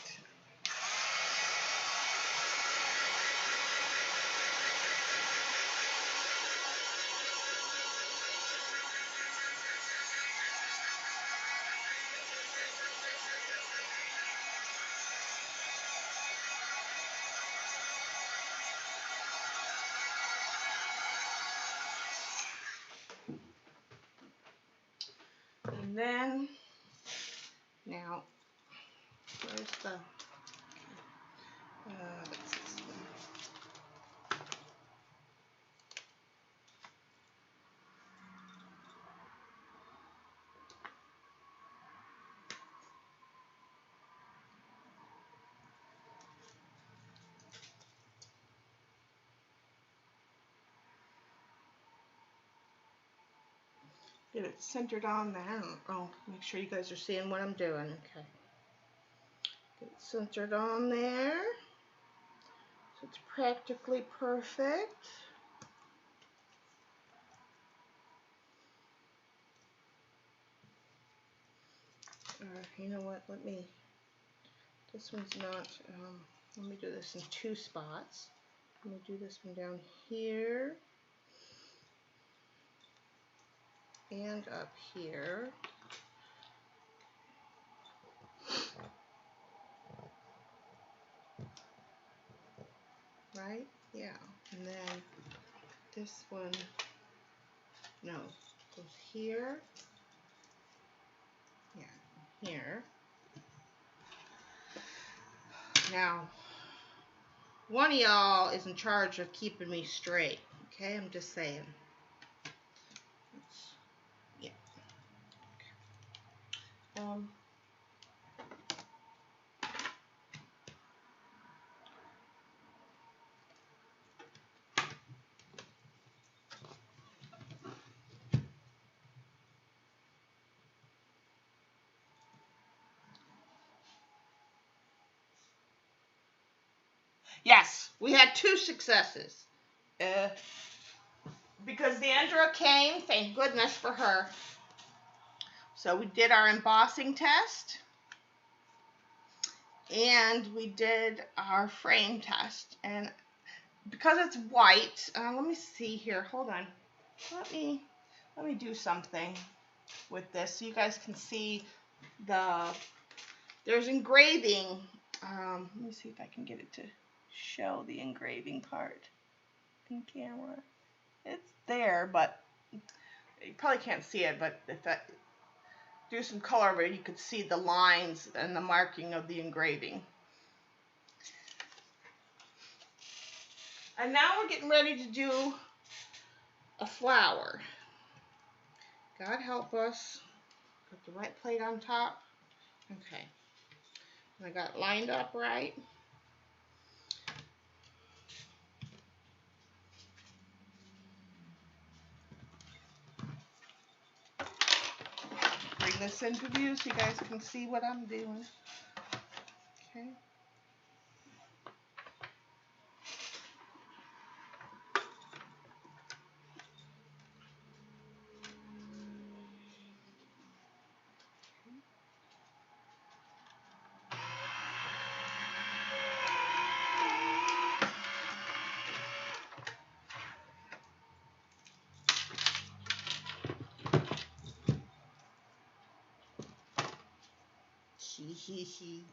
And then, now, where's the, that's this one. Get it centered on there. Oh, make sure you guys are seeing what I'm doing. Okay. Get it centered on there. So it's practically perfect. You know what? This one's not, let me do this in 2 spots. Let me do this one down here. And up here. Right? Yeah. And then this one, no, goes here. Yeah, here. Now, one of y'all is in charge of keeping me straight. Okay, I'm just saying. Yeah. Okay. Yes, we had 2 successes. Because Deandra came, thank goodness for her. So we did our embossing test. And we did our frame test. And because it's white, let me see here. Hold on. Let me do something with this so you guys can see there's engraving. Let me see if I can get it to show the engraving part in camera. It's there, but you probably can't see it, but if I do some color over it, you could see the lines and the marking of the engraving. And now we're getting ready to do a flower. God help us. Put the right plate on top. Okay. And I got it lined up right. Bring this into view so you guys can see what I'm doing. Okay. Hee.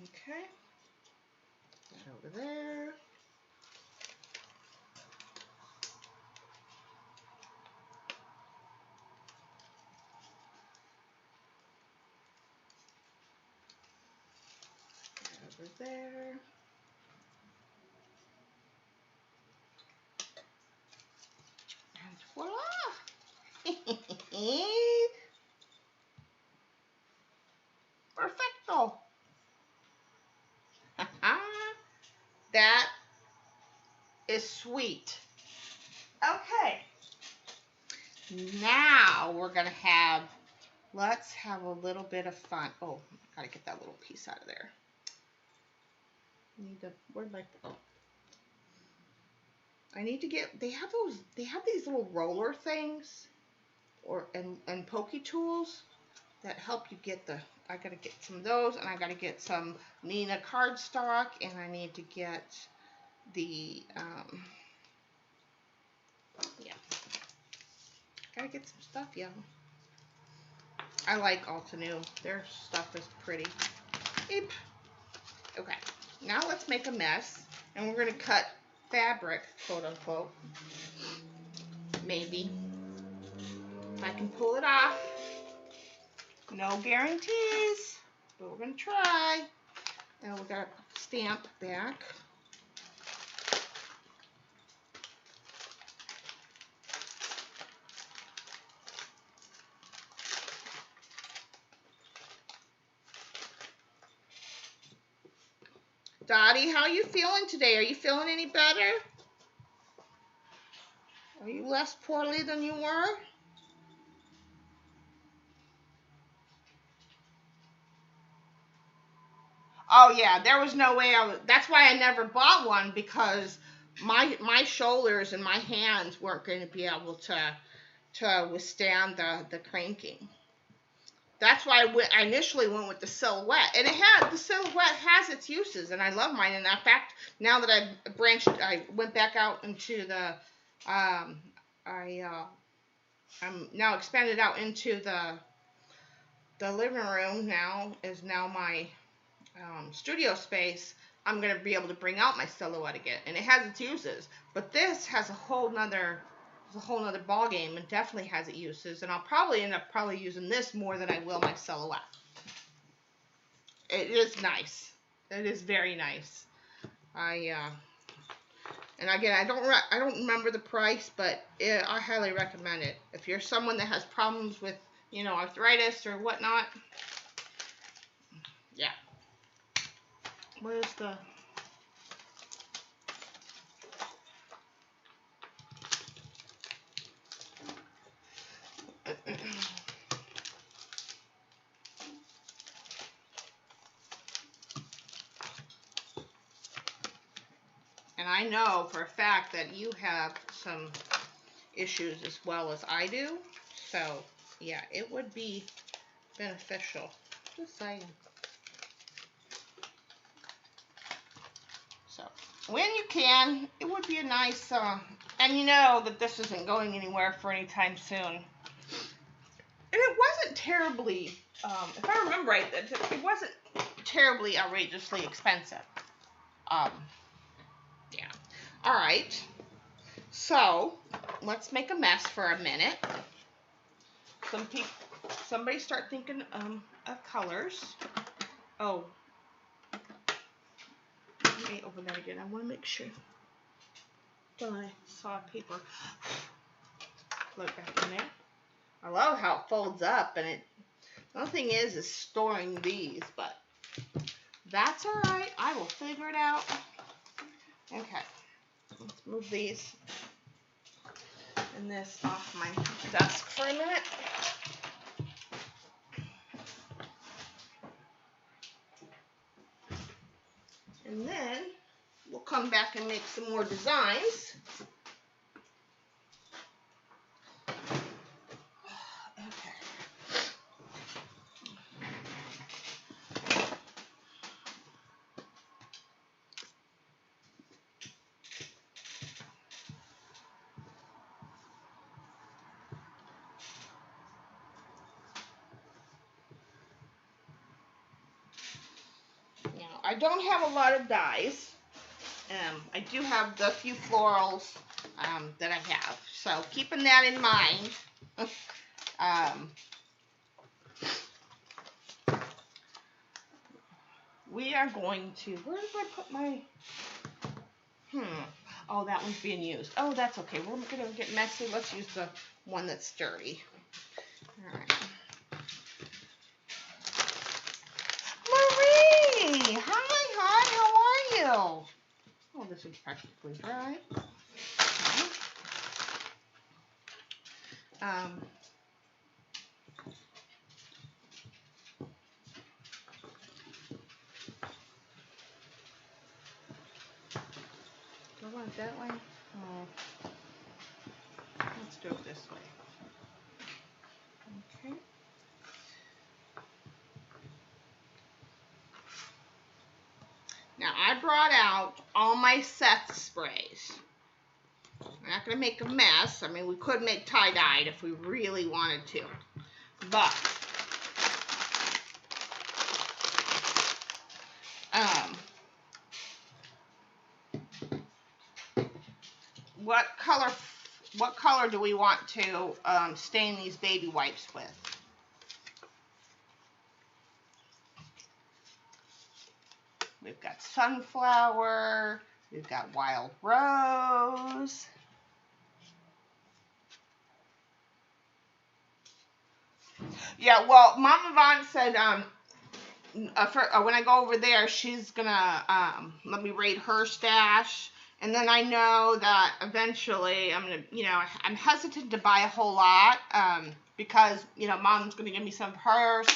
Okay. That over there. Over there. And voila! Perfecto. That is sweet. Okay. Now we're going to have, let's have a little bit of fun. Oh, I got to get that little piece out of there. Where'd my, oh. I need to get, they have these little roller things and pokey tools that help you get the, I got to get some of those, and I got to get some Nina cardstock, and I need to get the, yeah. Gotta get some stuff, y'all. I like Altenew. Their stuff is pretty. Eep. Okay, now let's make a mess, and we're gonna cut fabric, quote unquote. Maybe. If I can pull it off. No guarantees, but we're gonna try. And we're gonna stamp back. Dottie, how are you feeling today? Are you feeling any better? Are you less poorly than you were? Oh yeah, there was no way that's why I never bought one, because my shoulders and my hands weren't going to be able to withstand the cranking. That's why I initially went with the silhouette, and the silhouette has its uses, and I love mine. And in fact, now that I went back out into the, I'm now expanded out into the living room. Now is my studio space. I'm gonna be able to bring out my silhouette again, and it has its uses. But this has a whole nother ball game, and definitely has its uses. And I'll probably end up using this more than I will my silhouette. It is nice. It is very nice. And again, I don't remember the price, but I highly recommend it if you're someone that has problems with arthritis or whatnot. Yeah. Where's the... And I know for a fact that you have some issues as well as I do. So, yeah, it would be beneficial. Just saying. So, when you can, it would be a nice, and you know that this isn't going anywhere for any time soon. And it wasn't terribly, if I remember right, it wasn't terribly outrageously expensive. Yeah. All right. So, let's make a mess for a minute. Somebody start thinking of colors. Oh. Let me open that again. I want to make sure. I saw paper. Look back in there. I love how it folds up, and the thing is storing these, but that's all right. I will figure it out. Okay. Let's move these and this off my desk for a minute. And then we'll come back and make some more designs. I don't have a lot of dies. I do have the few florals that I have, so keeping that in mind. We are going to, where did I put my, oh, that one's being used. Oh, that's okay. We're going to get messy. Let's use the one that's sturdy. is practically dry. Do I want it that way? Oh. Let's do it this way. Okay. Now I brought out all my Seth sprays. I'm not going to make a mess. I mean, we could make tie-dyed if we really wanted to. But, what color do we want to stain these baby wipes with? We've got sunflower, we've got wild rose. Yeah, well, Mama Vaughn said when I go over there, she's gonna let me raid her stash. And then I know that eventually I'm gonna, I'm hesitant to buy a whole lot because, Mom's gonna give me some of hers.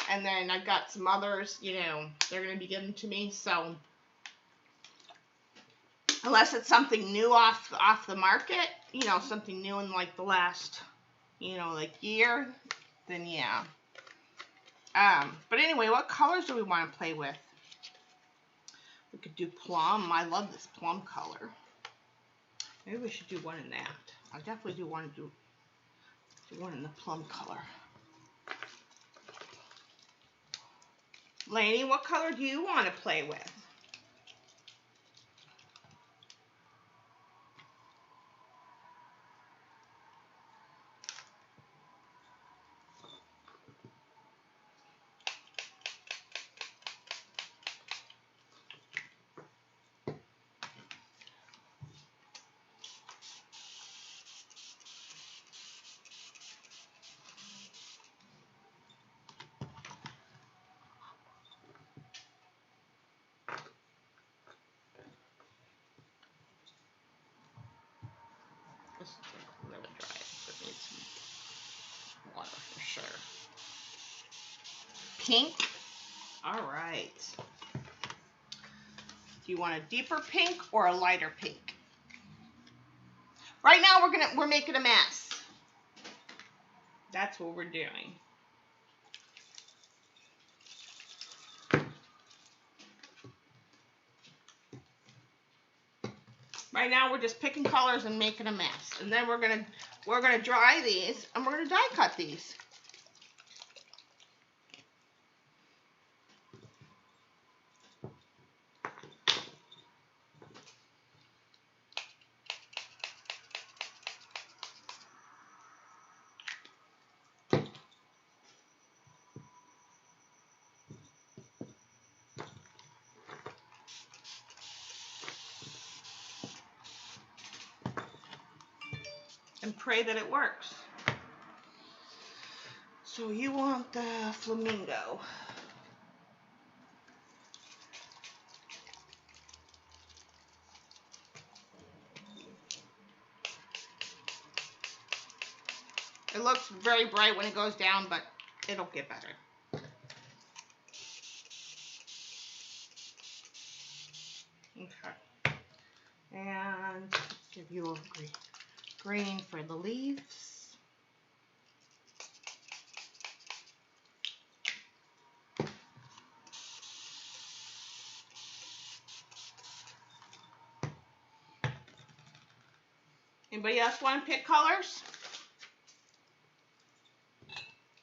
And then I've got some others, they're going to be given to me. So, unless it's something new off the market, something new in like the last, year, then yeah. But anyway, what colors do we want to play with? We could do plum. I love this plum color. Maybe we should do one in that. I definitely do want to do one in the plum color. Lainey, what color do you want to play with? This is really dry. It needs some water for sure. Pink. All right. Do you want a deeper pink or a lighter pink? Right now we're making a mess. That's what we're doing. Right now we're just picking colors and making a mess. And then we're gonna dry these and we're gonna die cut these. And pray that it works. So you want the flamingo. It looks very bright when it goes down, but it'll get better. Okay. And give you a green for the leaves. Anybody else want to pick colors?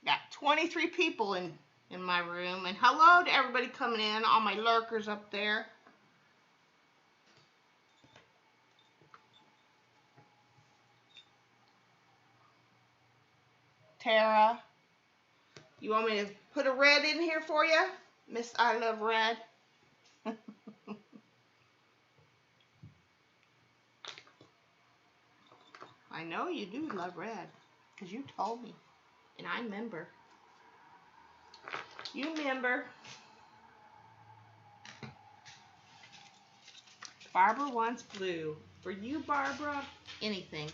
Got 23 people in my room. And hello to everybody coming in, all my lurkers up there. Tara, you want me to put a red in here for you? Miss I Love Red. I know you do love red, because you told me, and I remember. You remember. Barbara wants blue. For you, Barbara, anything.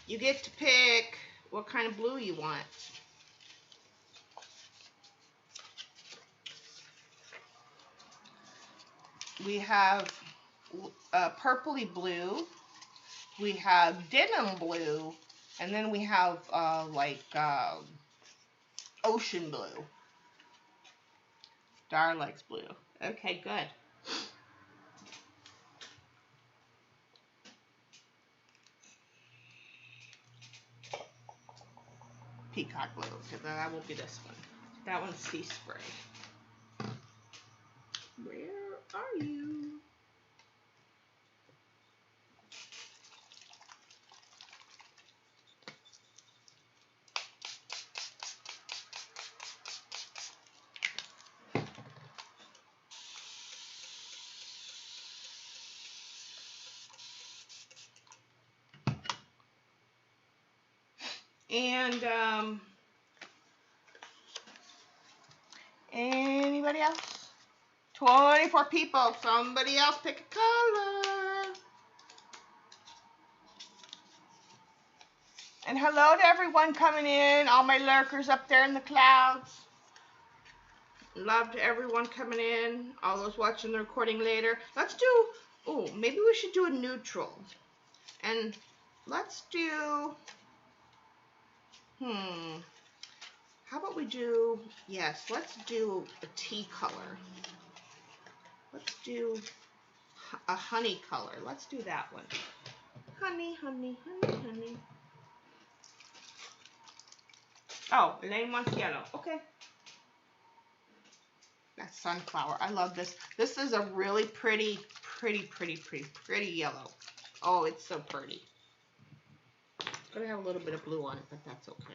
You get to pick what kind of blue you want. We have purpley blue. We have denim blue. And then we have ocean blue. Dar likes blue. Okay, good. Peacock blue, because that will be this one. That one's sea spray. Where are you? And anybody else? 24 people. Somebody else pick a color. And hello to everyone coming in, all my lurkers up there in the clouds. Love to everyone coming in, all those watching the recording later. Let's do, maybe we should do a neutral. And let's do, how about we do, let's do a tea color. Let's do a honey color. Let's do that one. Honey, honey, honey, honey. Oh, Elaine wants yellow. Okay. That's sunflower. I love this. This is a really pretty yellow. Oh, it's so pretty. It's gonna have a little bit of blue on it, but that's okay.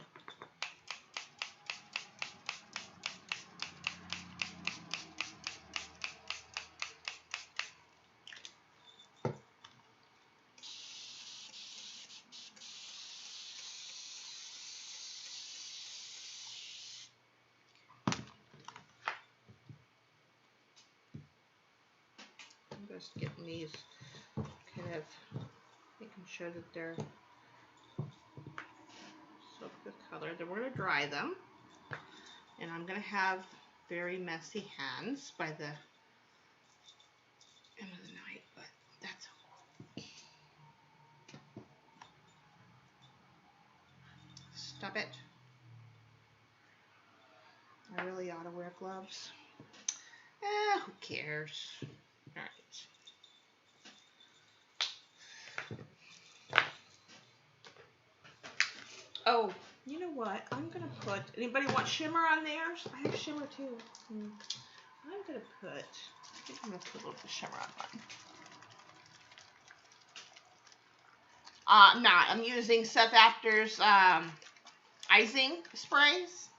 Just getting these kind of making sure that they're soaked with color. Then we're going to dry them. And I'm going to have very messy hands by the end of the night, but that's okay. Stop it. I really ought to wear gloves. Who cares? All right. Oh, you know what? I'm going to put, anybody want shimmer on theirs? I have shimmer too. I'm going to put, I think I'm going to put a little bit of shimmer on mine. Nah, I'm using Seth After's icing sprays.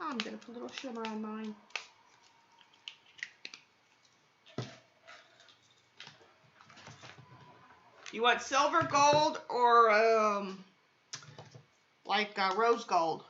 I'm going to put a little shimmer on mine. You want silver gold or rose gold?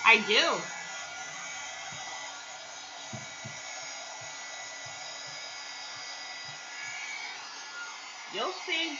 I do. You'll see.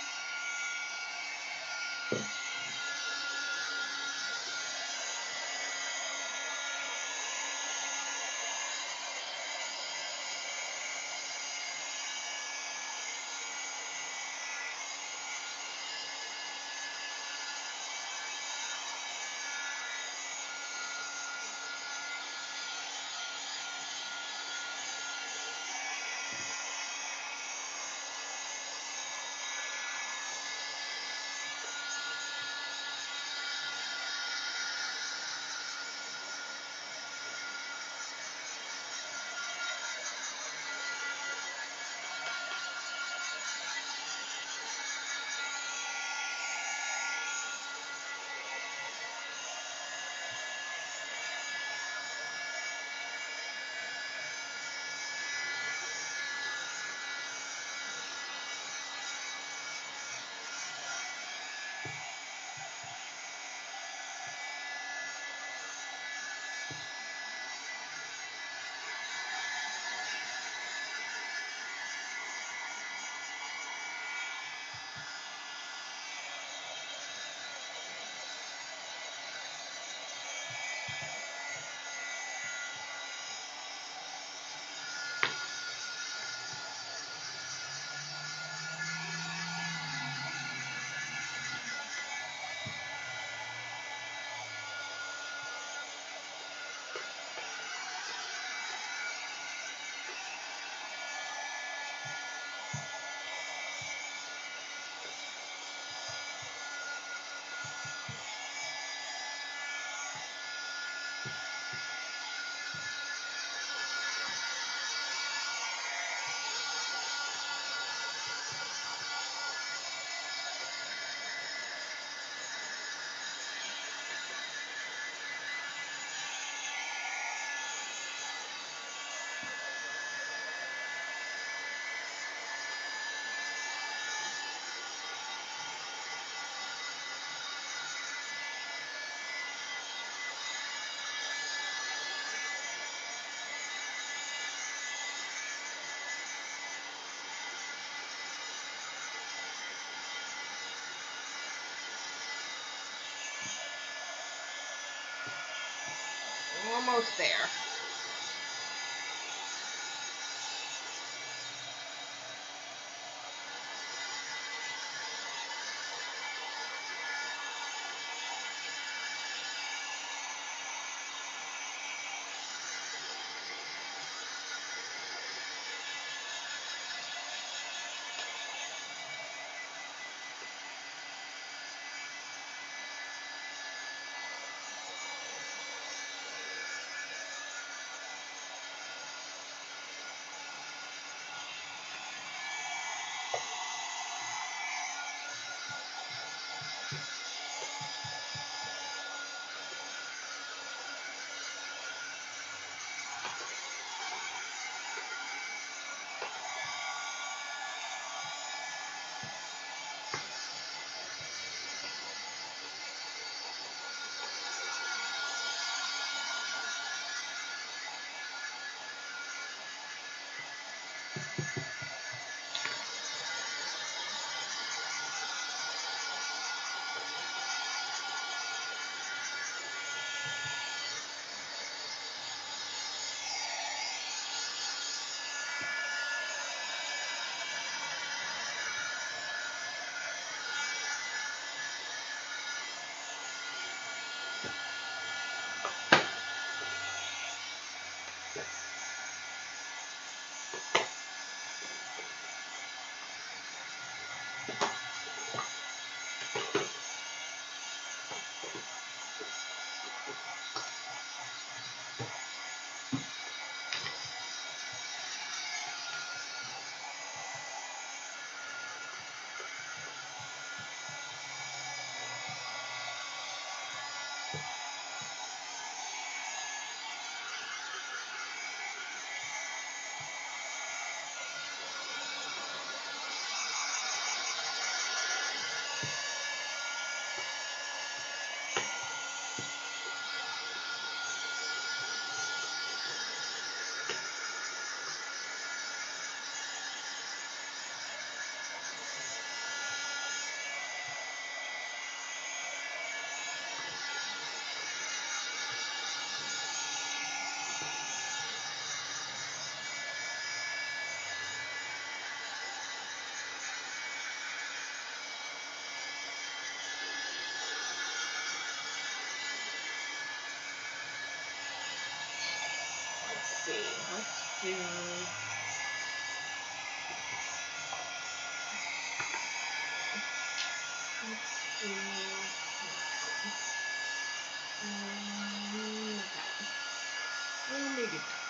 Almost there. Let's do maybe that.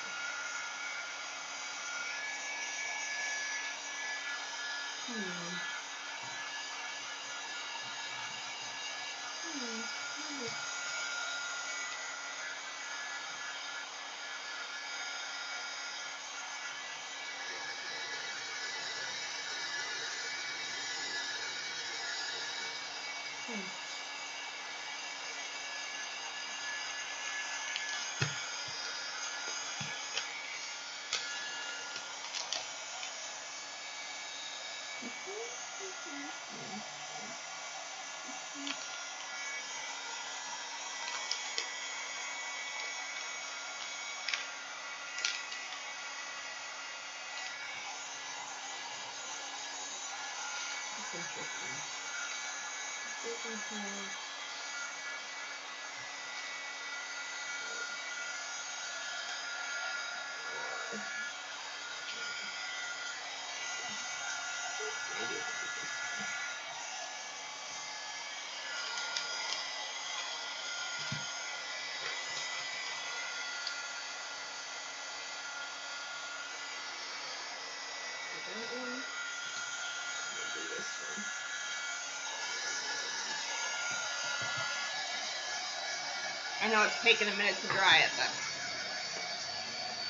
I know it's taking a minute to dry it, but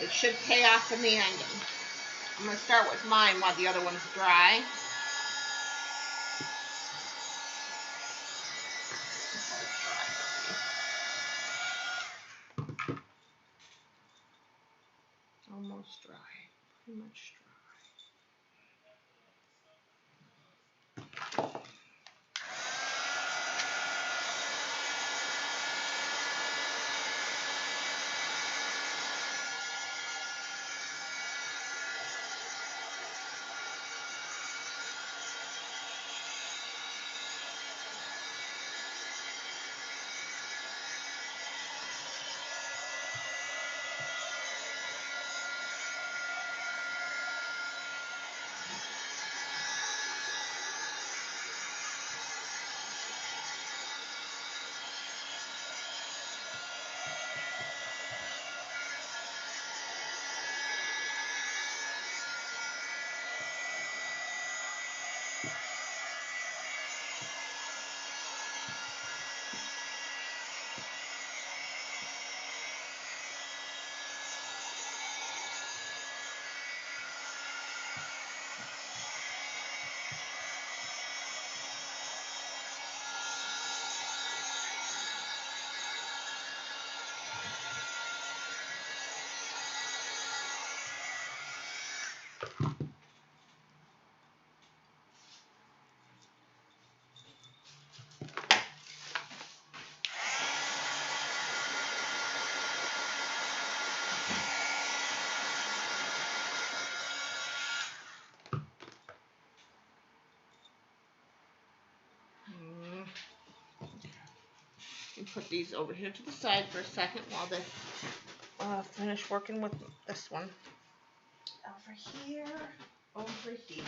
it should pay off in the end. I'm going to start with mine while the other one's dry. Almost dry. Pretty much dry. Put these over here to the side for a second while they finish working with this one. Over here, over here.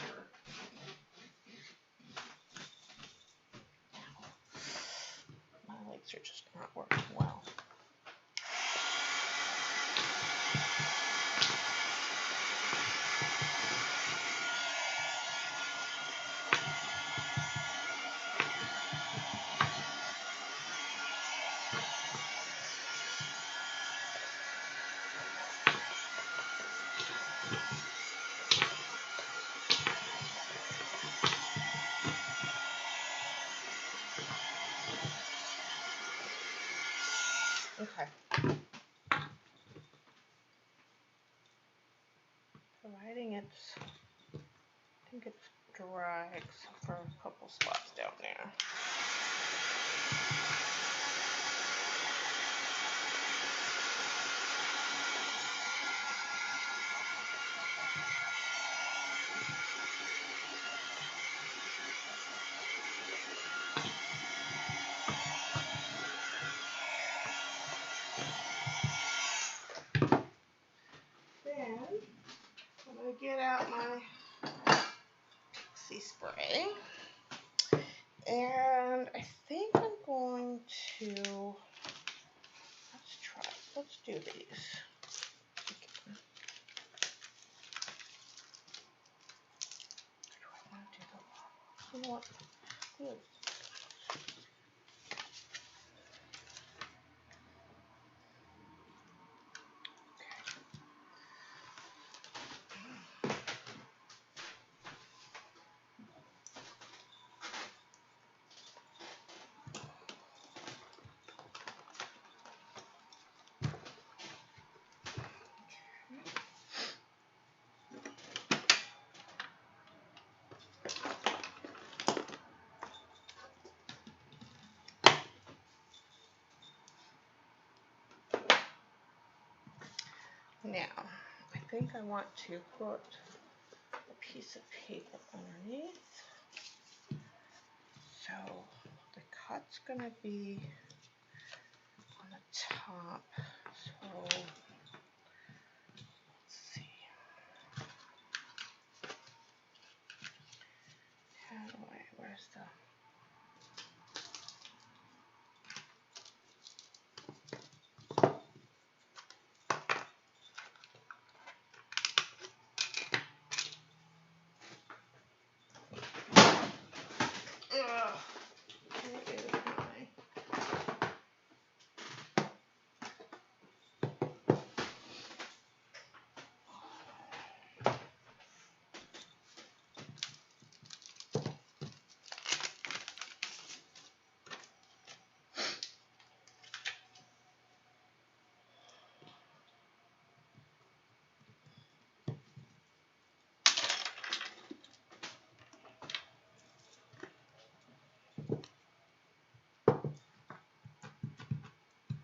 My legs are just not working well. Okay. Providing I think it's dry except for a couple spots down there. Get out my Pixie spray, and I think I'm going to, let's do these. Do I want to do the, you know what? Now, I think I want to put a piece of paper underneath. So the cut's going to be on the top. So let's see. How do where's the...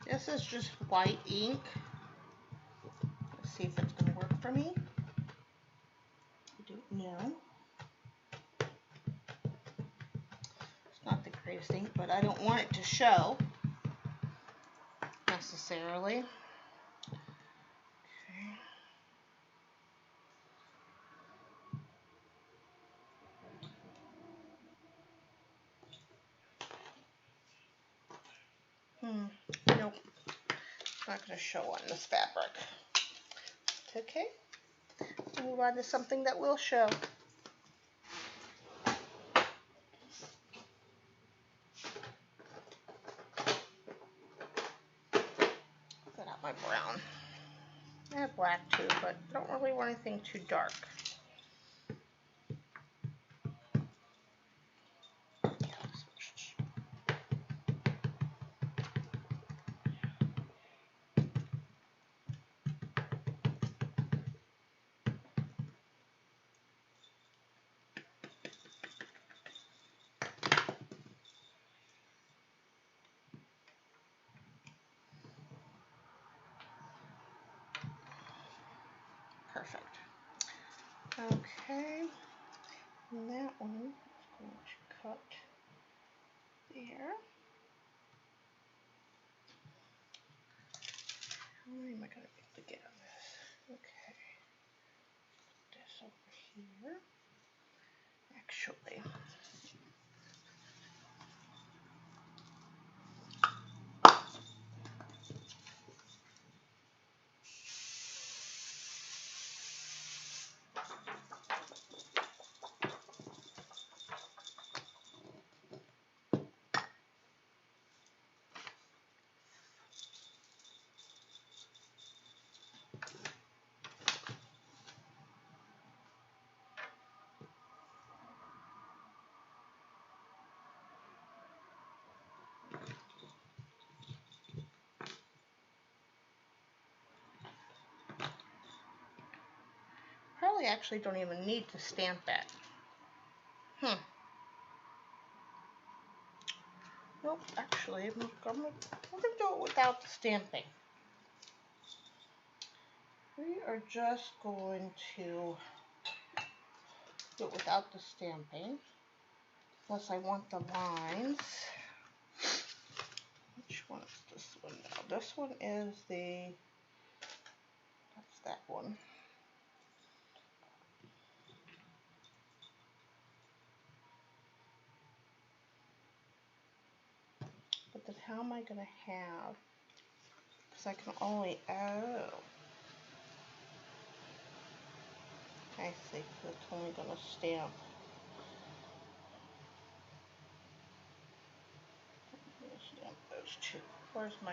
This is just white ink. Let's see if it's going to work for me. I don't know. It's not the greatest ink, but I don't want it to show necessarily. Nope. It's not going to show on this fabric. It's okay. We'll move on to something that will show. Got out my brown. I have black too, but I don't really want anything too dark. Perfect. Okay, and that one is going to cut there. How many am I going to be able to get on this? Okay, put this over here. Actually, probably actually don't even need to stamp that. Nope, actually, we're going to do it without the stamping. We are just going to do it without the stamping. Unless I want the lines. Which one is this one now? This one is that's that one. But then how am I going to have, because I can only, oh. I see, so it's only going to stamp. I'm going to stamp those two. Where's my...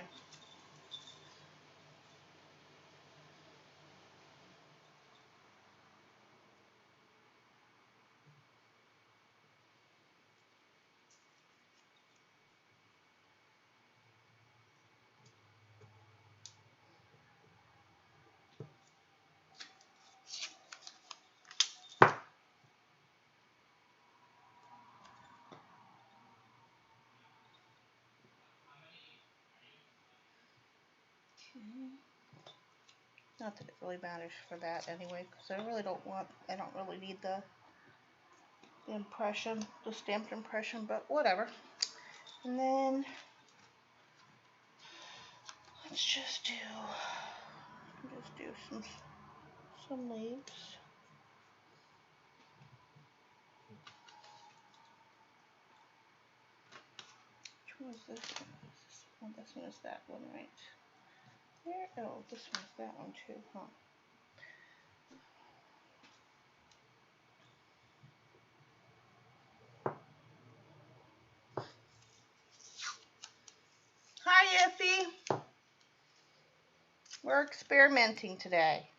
Not that it really matters for that anyway, because I really don't want, I don't really need the impression, the stamped impression, but whatever. And then let's just do some leaves. Which one is this one? This one is that one, right? There. Oh, this one's that one too, huh? Hi, Iffy. We're experimenting today.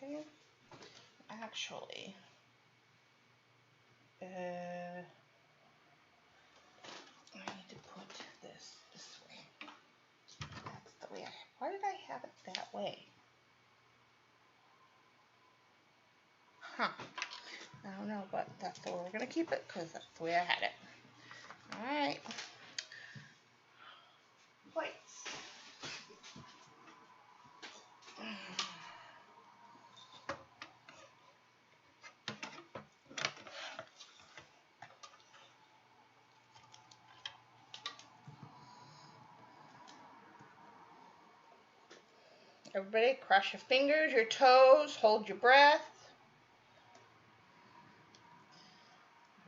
Okay. Actually, I need to put this way. That's the way why did I have it that way? Huh. I don't know, but that's the way we're going to keep it because that's the way I had it. Alright. Plates. Everybody, cross your fingers, your toes, hold your breath.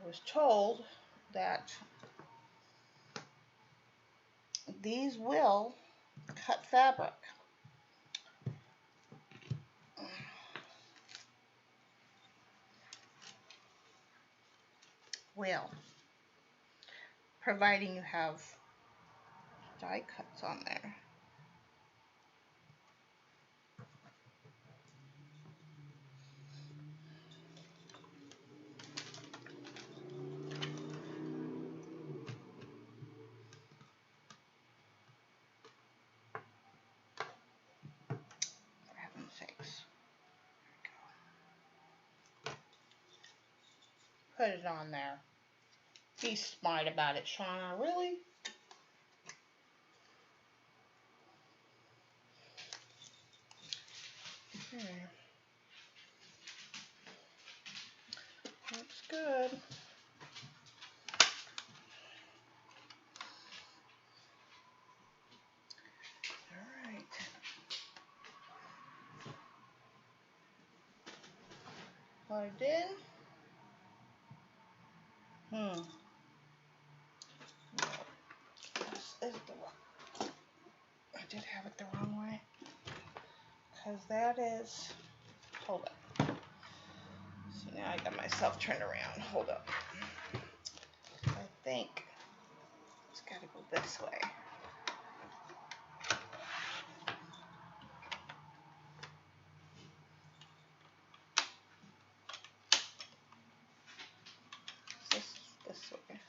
I was told that these will cut fabric. Will. Providing you have die cuts on there. For heaven's sakes. There we go. Put it on there. Be smart about it, Shauna. Really? Okay. Looks good. All right. What I did? No, this is the wrong. I did have it the wrong way. Because that is. Hold up. So now I got myself turned around. Hold up. I think it's got to go this way. This way.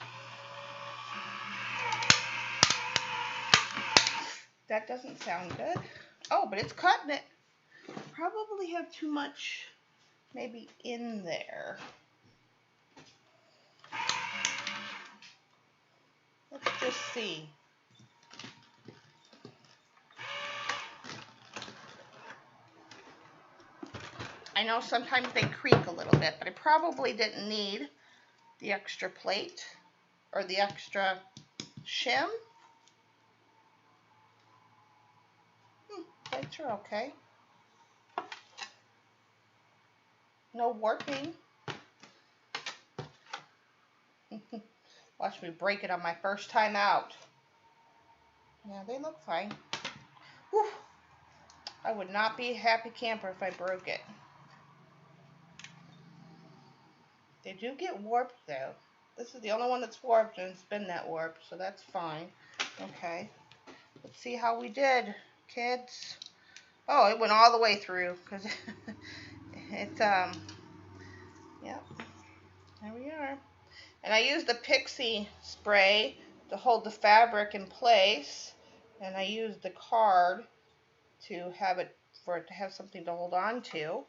That doesn't sound good. Oh, but it's cutting it. Probably have too much maybe in there. Let's just see. I know sometimes they creak a little bit, but I probably didn't need the extra plate or the extra shim. Plates are okay. No warping. Watch me break it on my first time out. Yeah, they look fine. Whew. I would not be a happy camper if I broke it. They do get warped though. This is the only one that's warped and it's been that warped, so that's fine. Okay. Let's see how we did, kids. Oh, it went all the way through because it's yep. There we are. And I used the pixie spray to hold the fabric in place, and I used the card to have it for it to have something to hold on to.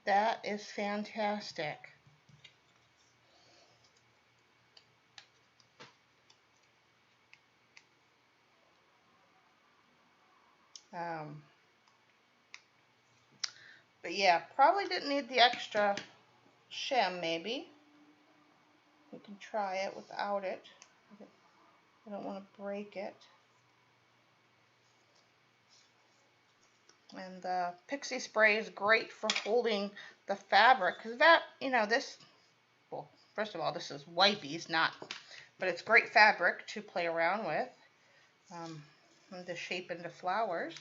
That is fantastic. But yeah, probably didn't need the extra shim maybe. We can try it without it. I don't want to break it. And the pixie spray is great for holding the fabric because that, you know, this, well, first of all, this is wipies, not, but it's great fabric to play around with and to shape into flowers.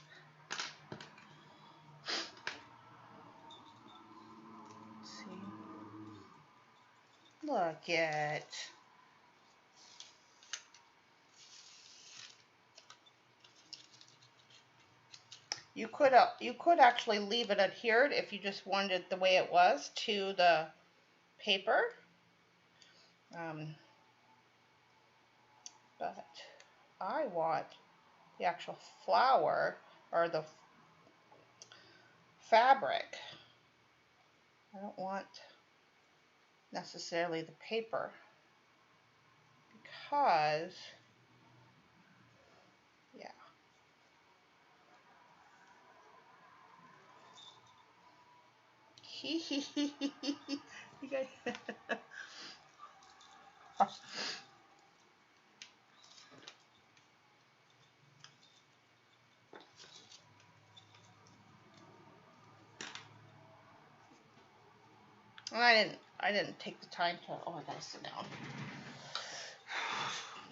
Let's see. Look at. You could actually leave it adhered if you just wanted it the way it was to the paper. But I want the actual flower or the fabric. I don't want necessarily the paper because, yeah. You guys. And I didn't take the time to, oh, I gotta sit down,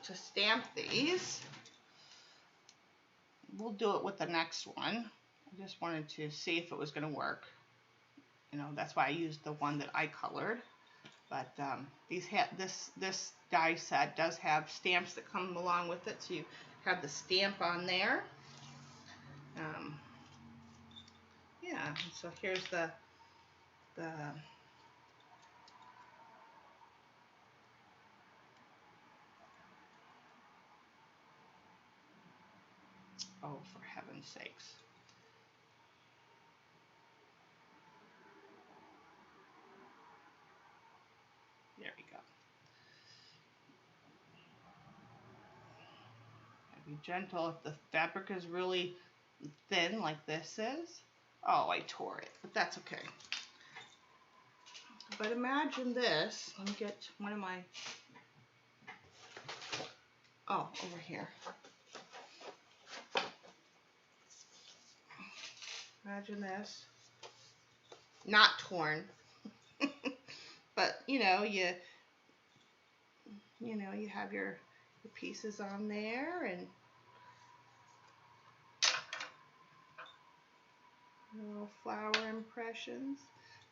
to stamp these. We'll do it with the next one. I just wanted to see if it was gonna work. You know, that's why I used the one that I colored. But this die set does have stamps that come along with it, so you have the stamp on there. Yeah, so here's the oh, for heaven's sakes. be gentle. If the fabric is really thin like this is, oh, I tore it, but that's okay. But imagine this. Let me get one of my, oh, over here. Imagine this. Not torn. But you have your pieces on there and little flower impressions.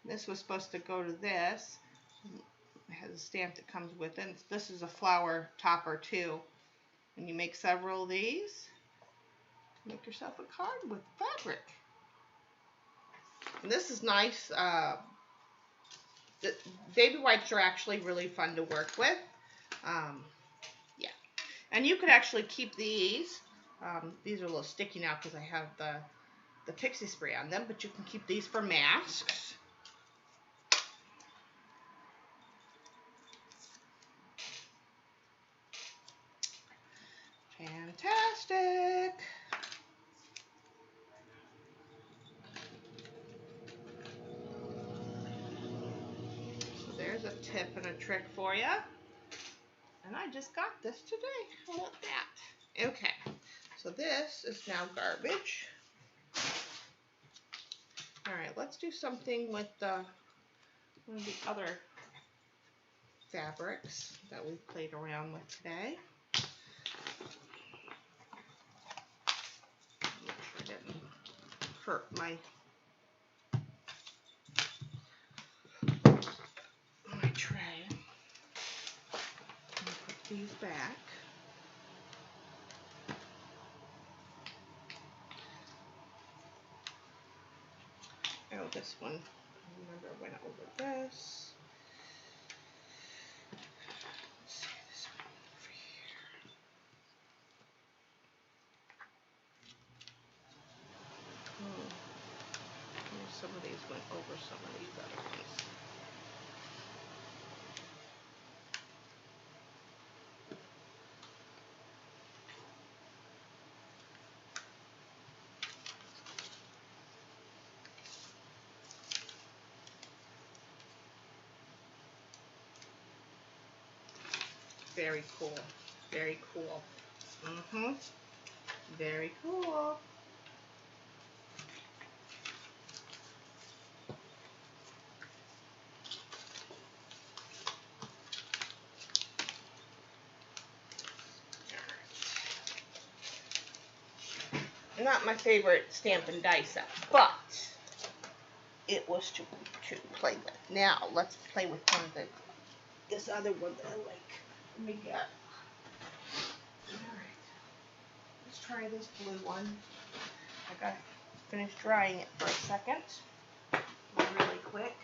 This was supposed to go to this. It has a stamp that comes with it. And this is a flower topper too. And you make several of these, make yourself a card with fabric. And this is nice. The baby wipes are actually really fun to work with. Yeah. And you could actually keep these. These are a little sticky now because I have the pixie spray on them, but you can keep these for masks. Fantastic. So there's a tip and a trick for you. And I just got this today. How about that? Okay, so this is now garbage. All right, let's do something with one of the other fabrics that we played around with today. Make sure I didn't hurt my tray. Put these back. Oh, this one. I remember I went over this. Let's see this one over here. Some of these went over some of these other ones. Very cool. Very cool. Very cool. Not my favorite stamp and die set, but it was to play with. Now let's play with one of this other one that I like. Let me get. Alright. Let's try this blue one. I got finished drying it for a second. Really quick.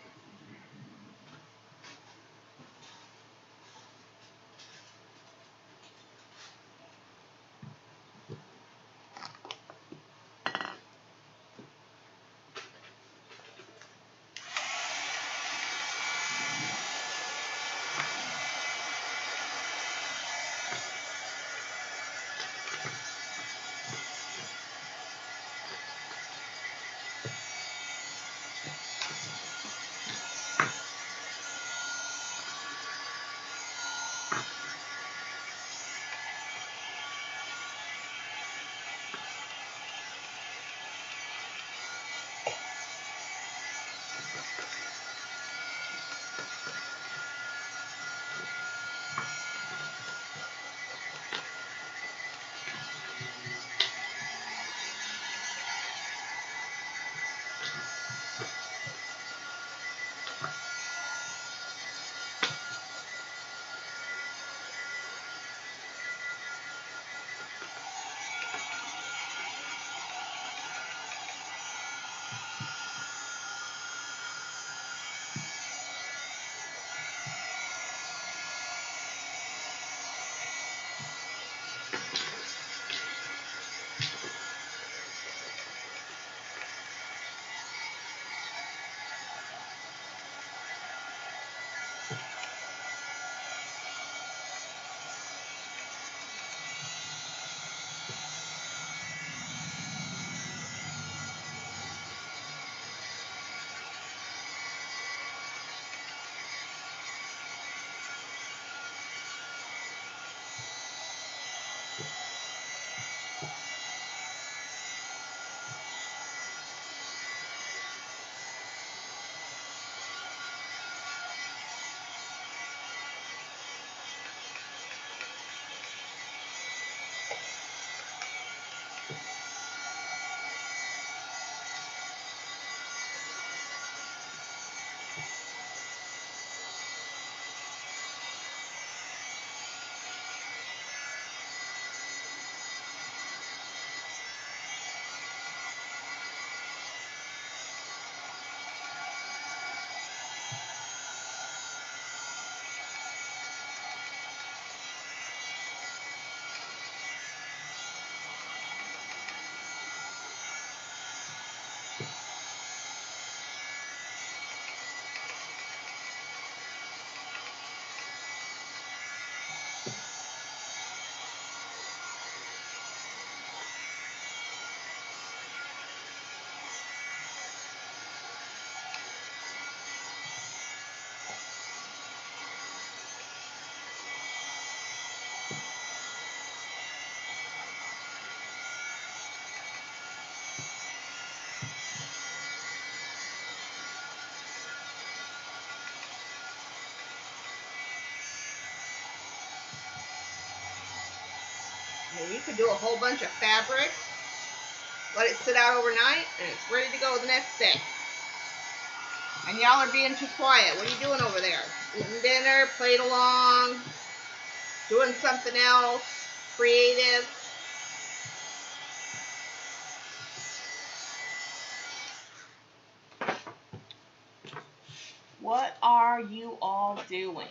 And you could do a whole bunch of fabric, let it sit out overnight, and it's ready to go the next day. And y'all are being too quiet. What are you doing over there? Eating dinner, playing along, doing something else, creative. What are you all doing?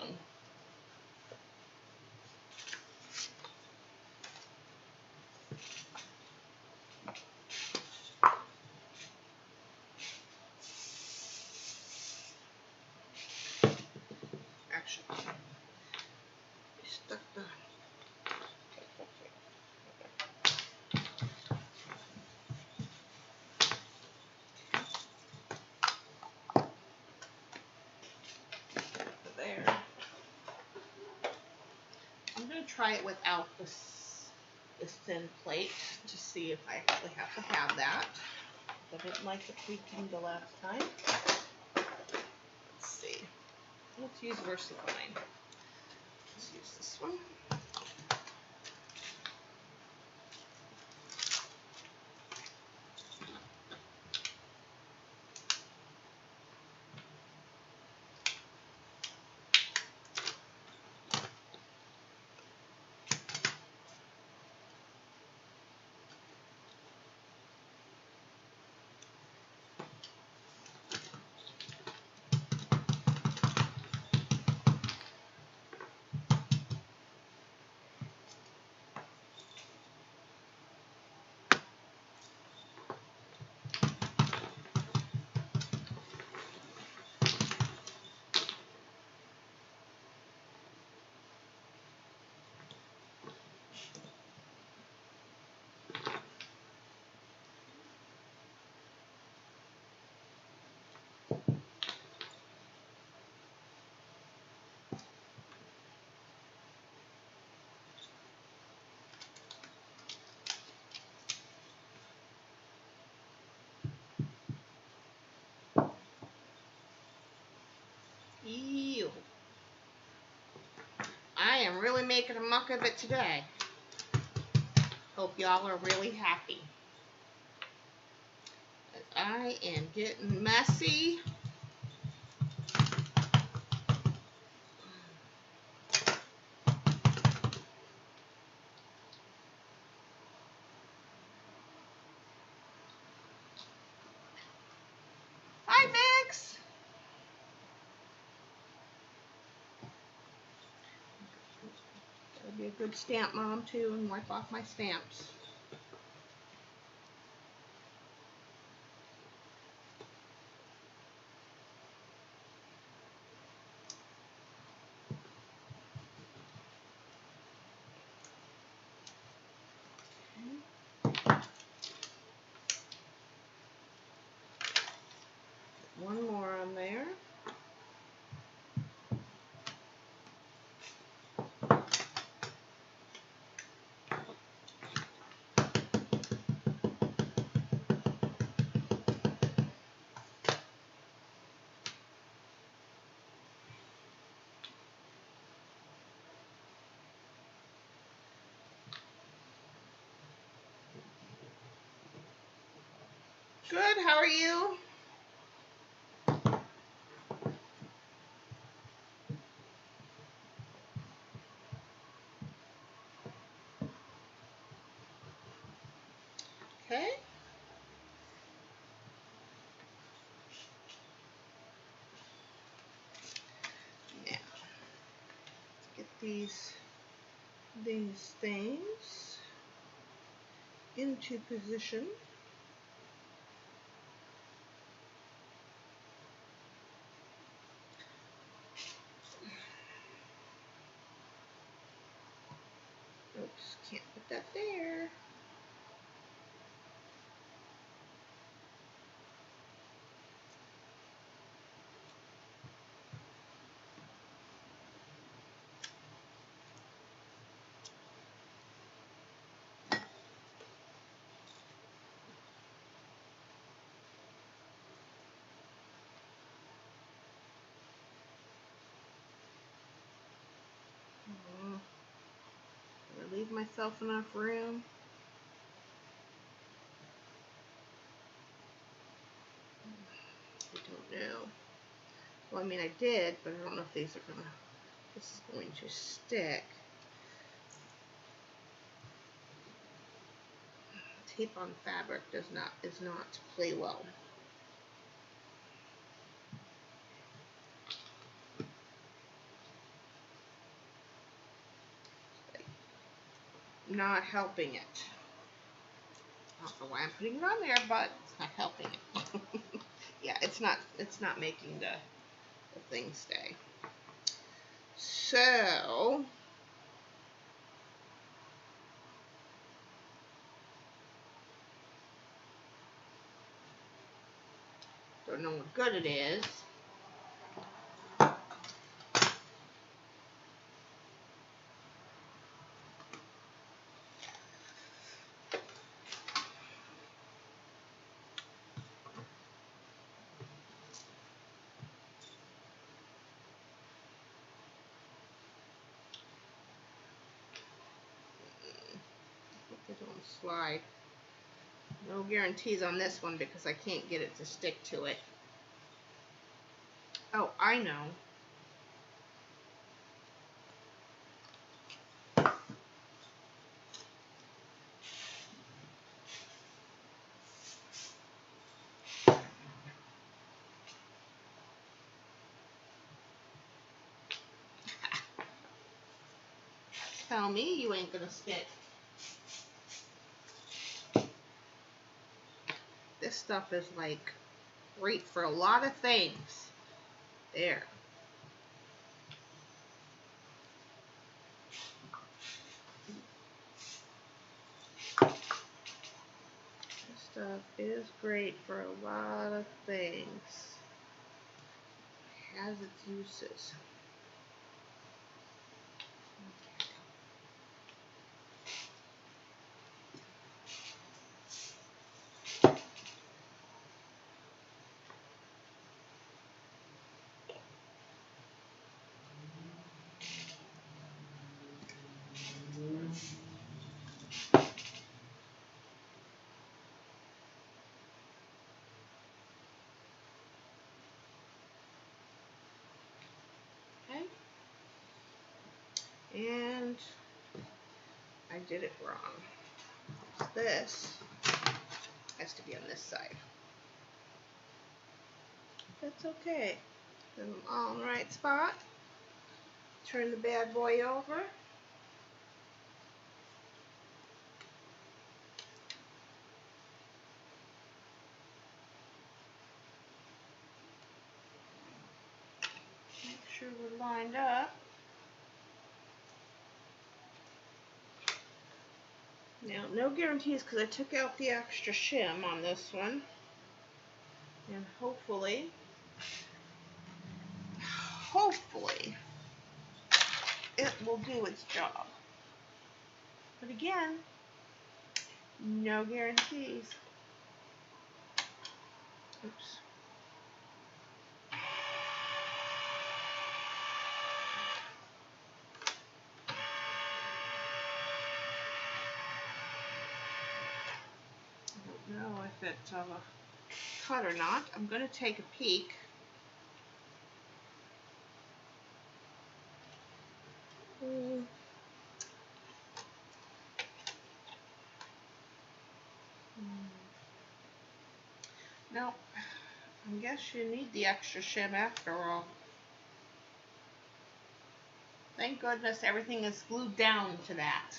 Actually, stuck the... There. I'm going to try it without this thin plate to see if I actually have to have that. I didn't like the tweaking the last time. Let's see. Let's use VersaFine. Let's use this one. Ew. I am really making a muck of it today. Hope y'all are really happy. I am getting messy. Hi, Vix. Gotta be a good stamp mom too and wipe off my stamps. One more on there. Good, how are you? Okay. Now, let's get these things into position. Oops, can't put that there. give myself enough room. I don't know. Well, I mean, I did, but I don't know if this is going to stick. Tape on fabric is not play well. Not helping it. I don't know why I'm putting it on there, but it's not helping it. Yeah, it's not making the thing stay. So don't know what good it is. It won't slide. No guarantees on this one because I can't get it to stick to it. Oh, I know. Tell me you ain't gonna stick. This stuff is like great for a lot of things. There. This stuff is great for a lot of things. It has its uses. And I did it wrong. This has to be on this side. That's okay. Put them all in the right spot. Turn the bad boy over. Make sure we're lined up. Now, no guarantees because I took out the extra shim on this one. And hopefully, it will do its job. But again, no guarantees. Oops. I don't know if it's cut or not. I'm going to take a peek. No, I guess you need the extra shim after all. Thank goodness everything is glued down to that.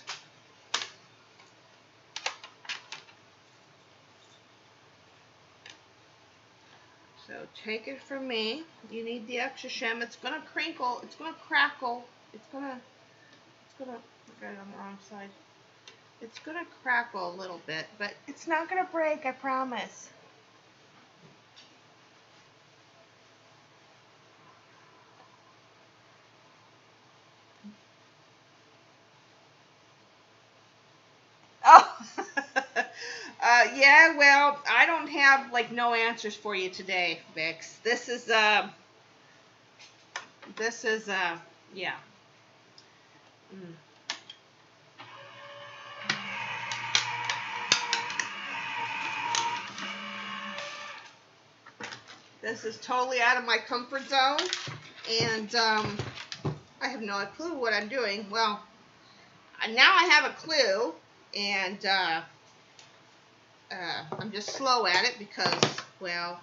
So take it from me. You need the extra shim. It's gonna crinkle. It's gonna crackle. It's gonna. I got it on the wrong side. It's gonna crackle a little bit, but it's not gonna break. I promise. Oh. Yeah, well, I don't have like no answers for you today, Vix. This is yeah. This is totally out of my comfort zone, and I have no clue what I'm doing. Well, now I have a clue, and I'm just slow at it because, well,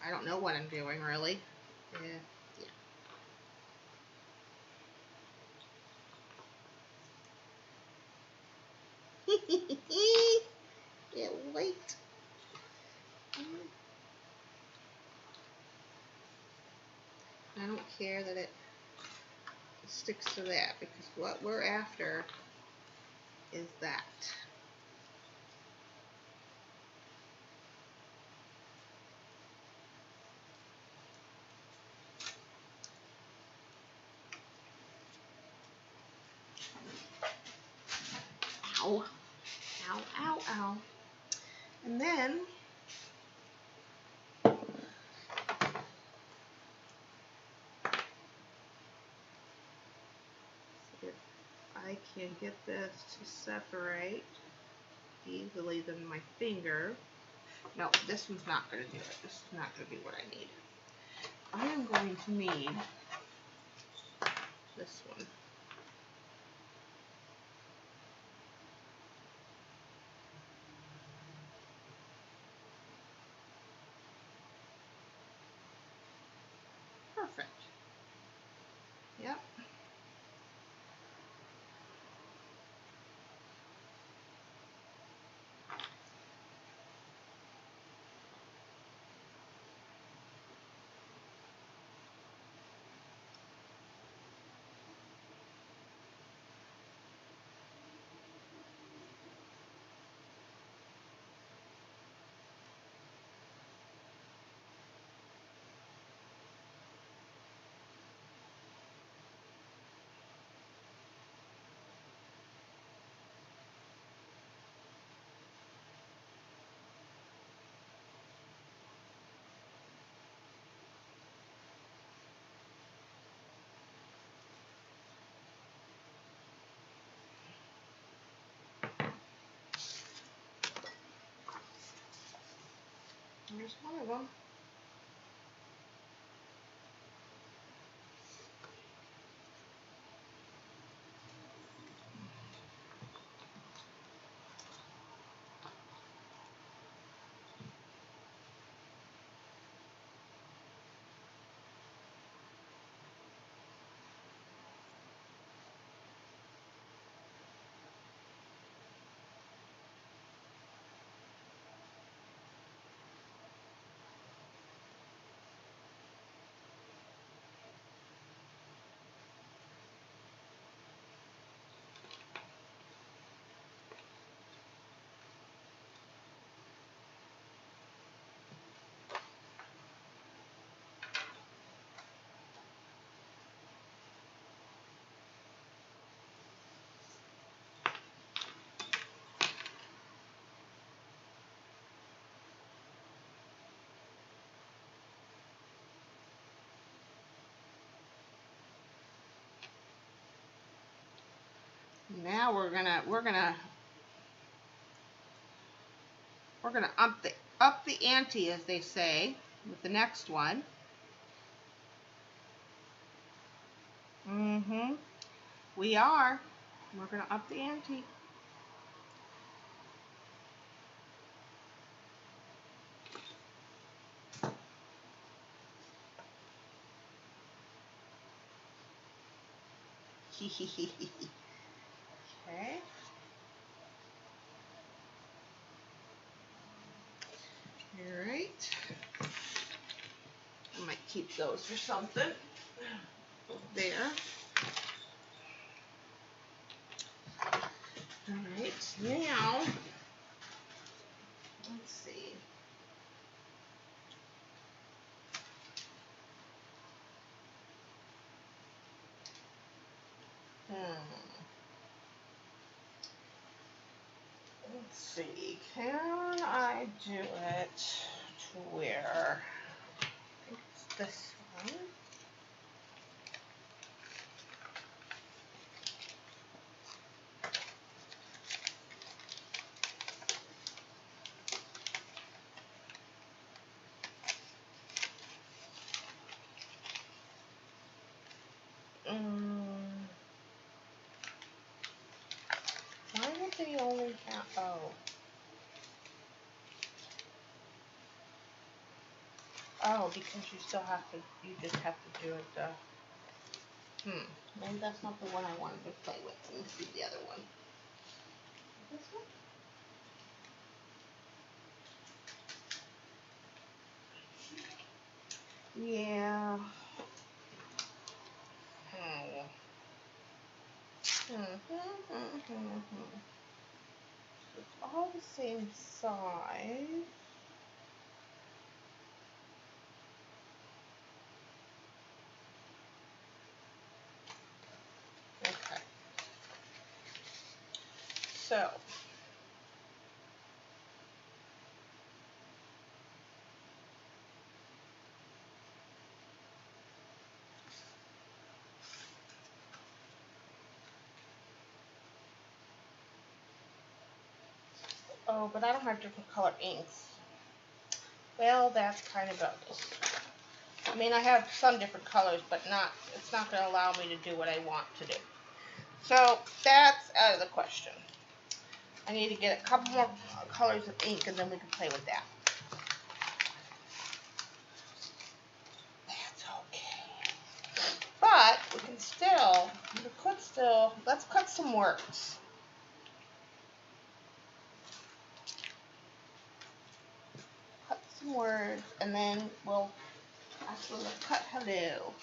I don't know what I'm doing really. Yeah. Can't wait. I don't care that it sticks to that, because what we're after is that. Ow. Ow, ow, ow. And then if I can get this to separate easily than my finger. No, this one's not going to do it. This is not going to be what I need. I am going to need this one. Perfect. Yep. There's one of them. Now we're gonna up the ante, as they say, with the next one. We are. We're gonna up the ante. Okay. All right. I might keep those for something. There. All right. Now, let's see. Let's see. Can I do it to where? I think it's this one. Why would they only have, oh, because you still have to, you just have to do it, maybe that's not the one I wanted to play with. Let me see the other one. This one? Yeah. It's all the same size. Okay. So. Oh, but I don't have different color inks. Well, that's kind of bogus. I mean, I have some different colors, but it's not going to allow me to do what I want to do. So, that's out of the question. I need to get a couple more colors of ink, and then we can play with that. That's okay. But, we could still, let's cut some words. Cut some words, and then we'll cut hello.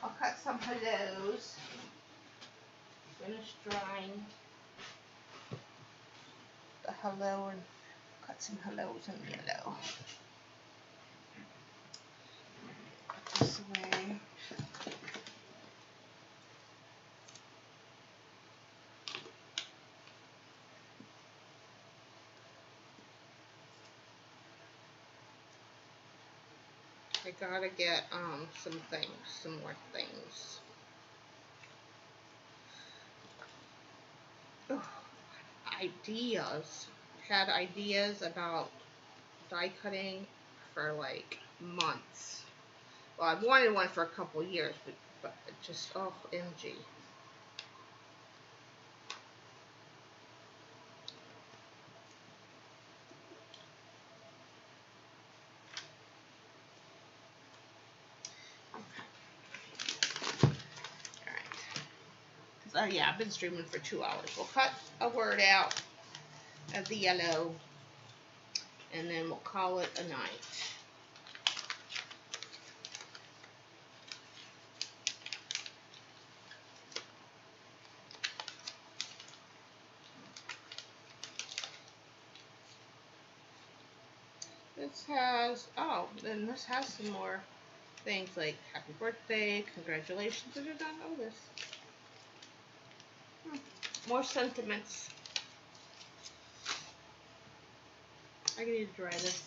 I'll cut some hellos. Finish drying the hello and cut some hellos in yellow. Put this away. I gotta get some more things. Ugh. Ideas. Had ideas about die cutting for like months. Well, I've wanted one for a couple years, but just MG. Oh yeah, I've been streaming for 2 hours. We'll cut a word out of the yellow, and then we'll call it a night. This has some more things like happy birthday, congratulations, I did not know this. More sentiments. I need to dry this.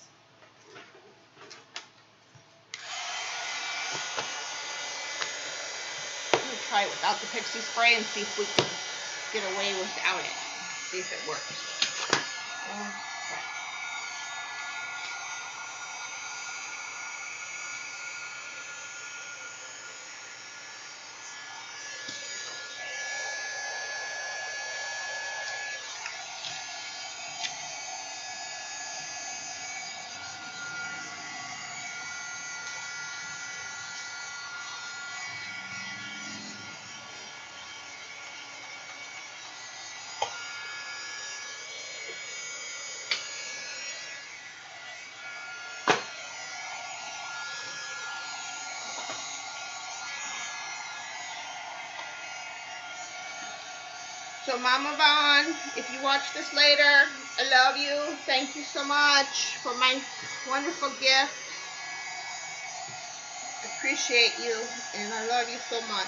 I'm going to try it without the pixie spray and see if we can get away without it. See if it works. So Mama Vaughn, if you watch this later, I love you. Thank you so much for my wonderful gift. I appreciate you, and I love you so much.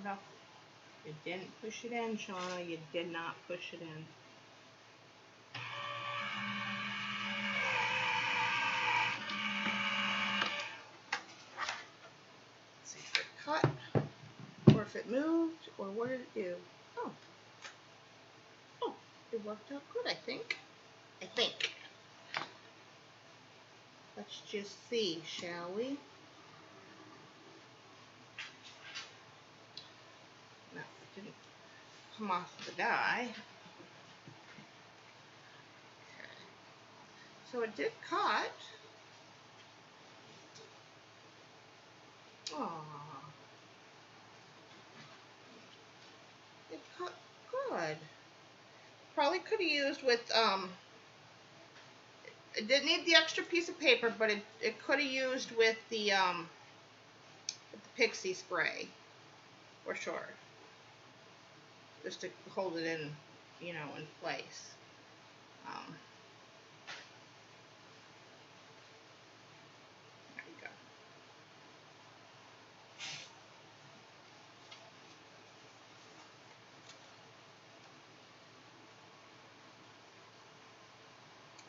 No, you didn't push it in, Shauna. You did not push it in. Let's see if it cut, or if it moved, or what did it do? Oh. Oh, it worked out good, I think. Let's just see, shall we? No, it didn't come off the die. Okay. So it did cut. Aww. It cut good. Probably could have used with, it didn't need the extra piece of paper, but it could have used with the pixie spray, for sure. Just to hold it in, you know, in place. There you go.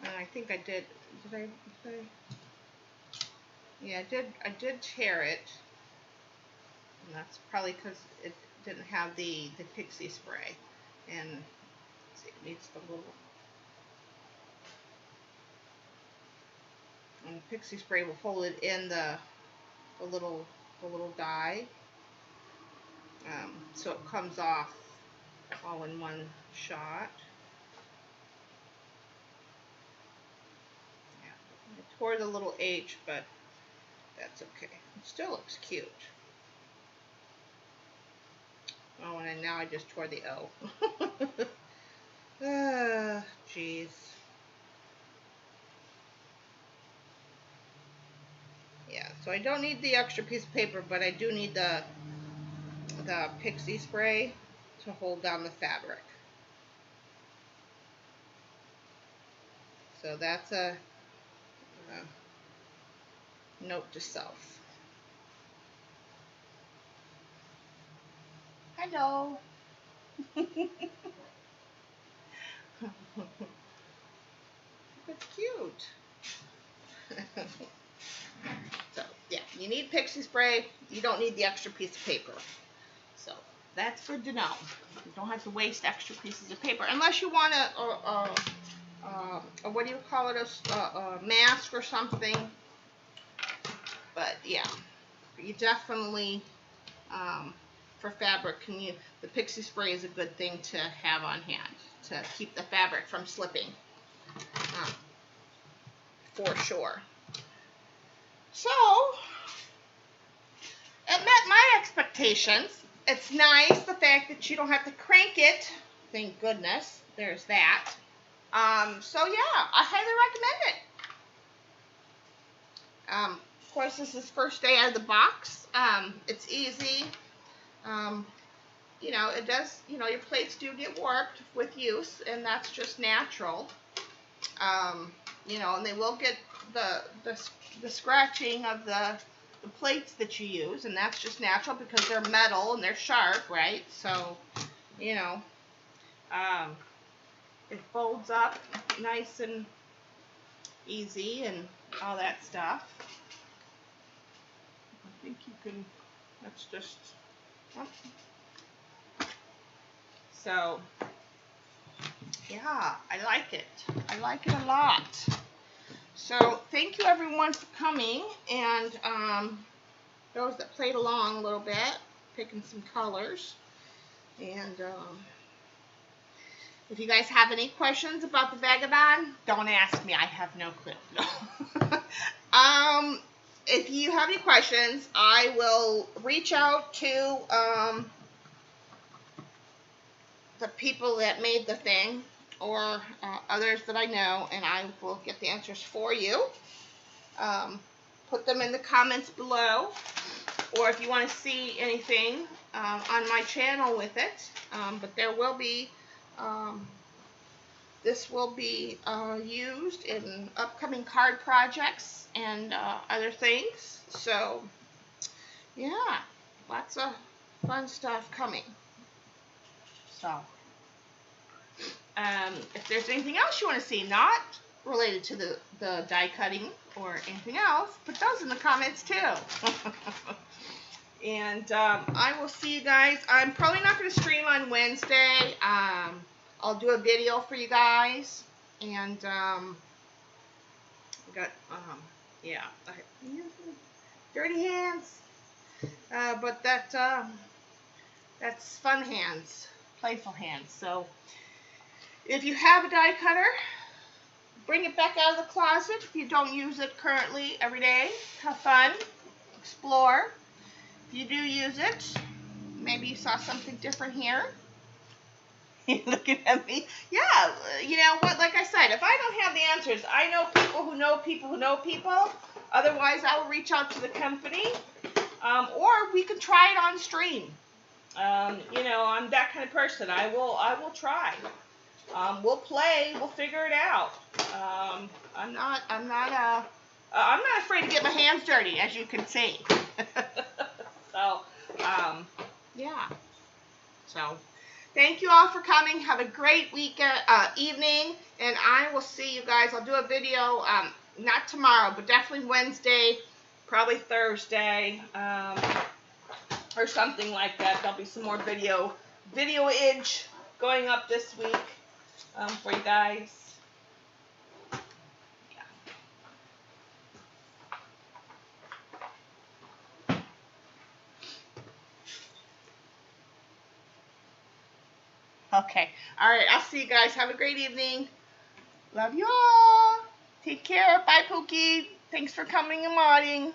And I think I did I? Yeah, I did tear it. And that's probably because it didn't have the pixie spray. And let's see, it needs the little, and the pixie spray will hold it in the little die. So it comes off all in one shot. Yeah, I tore the little H, but that's okay. It still looks cute. Oh, and now I just tore the O. Jeez. Yeah, so I don't need the extra piece of paper, but I do need the pixie spray to hold down the fabric. So that's a note to self. Hello. It's cute. So, yeah, you need pixie spray. You don't need the extra piece of paper. So, that's good to know. You don't have to waste extra pieces of paper unless you want what do you call it, a mask or something. But, yeah, you definitely, for fabric, the pixie spray is a good thing to have on hand to keep the fabric from slipping, for sure. So, it met my expectations. It's nice, the fact that you don't have to crank it. Thank goodness, there's that. So yeah, I highly recommend it. Of course, this is first day out of the box. It's easy. You know, it does, you know, your plates do get warped with use, and that's just natural. You know, and they will get the scratching of the plates that you use, and that's just natural because they're metal and they're sharp, right? So, you know, it folds up nice and easy and all that stuff. I think you can, that's just, oh. So, yeah, I like it. I like it a lot. So, thank you everyone for coming, and those that played along a little bit, picking some colors. And if you guys have any questions about the Vagabond, don't ask me. I have no clue. No. If you have any questions, I will reach out to the people that made the thing, or others that I know, and I will get the answers for you. Put them in the comments below, or if you want to see anything on my channel with it. But there will be, this will be used in upcoming card projects and other things. So, yeah, lots of fun stuff coming. So, if there's anything else you want to see, not related to the die cutting or anything else, put those in the comments too. And I will see you guys. I'm probably not going to stream on Wednesday. I'll do a video for you guys. And yeah, dirty hands. But that's fun hands, playful hands. So if you have a die cutter, bring it back out of the closet. If you don't use it currently every day, have fun, explore. If you do use it, maybe you saw something different here. You're looking at me. Yeah, you know what, like I said, if I don't have the answers, I know people who know people who know people. Otherwise, I will reach out to the company. Or we could try it on stream. You know, I'm that kind of person. I will try. We'll play. We'll figure it out. I'm not afraid to get my hands dirty, as you can see. So, yeah. So, thank you all for coming. Have a great evening, and I will see you guys. I'll do a video, not tomorrow, but definitely Wednesday, probably Thursday, or something like that. There'll be some more video-age going up this week for you guys. Okay. All right. I'll see you guys. Have a great evening. Love you all. Take care. Bye, Pookie. Thanks for coming and modding.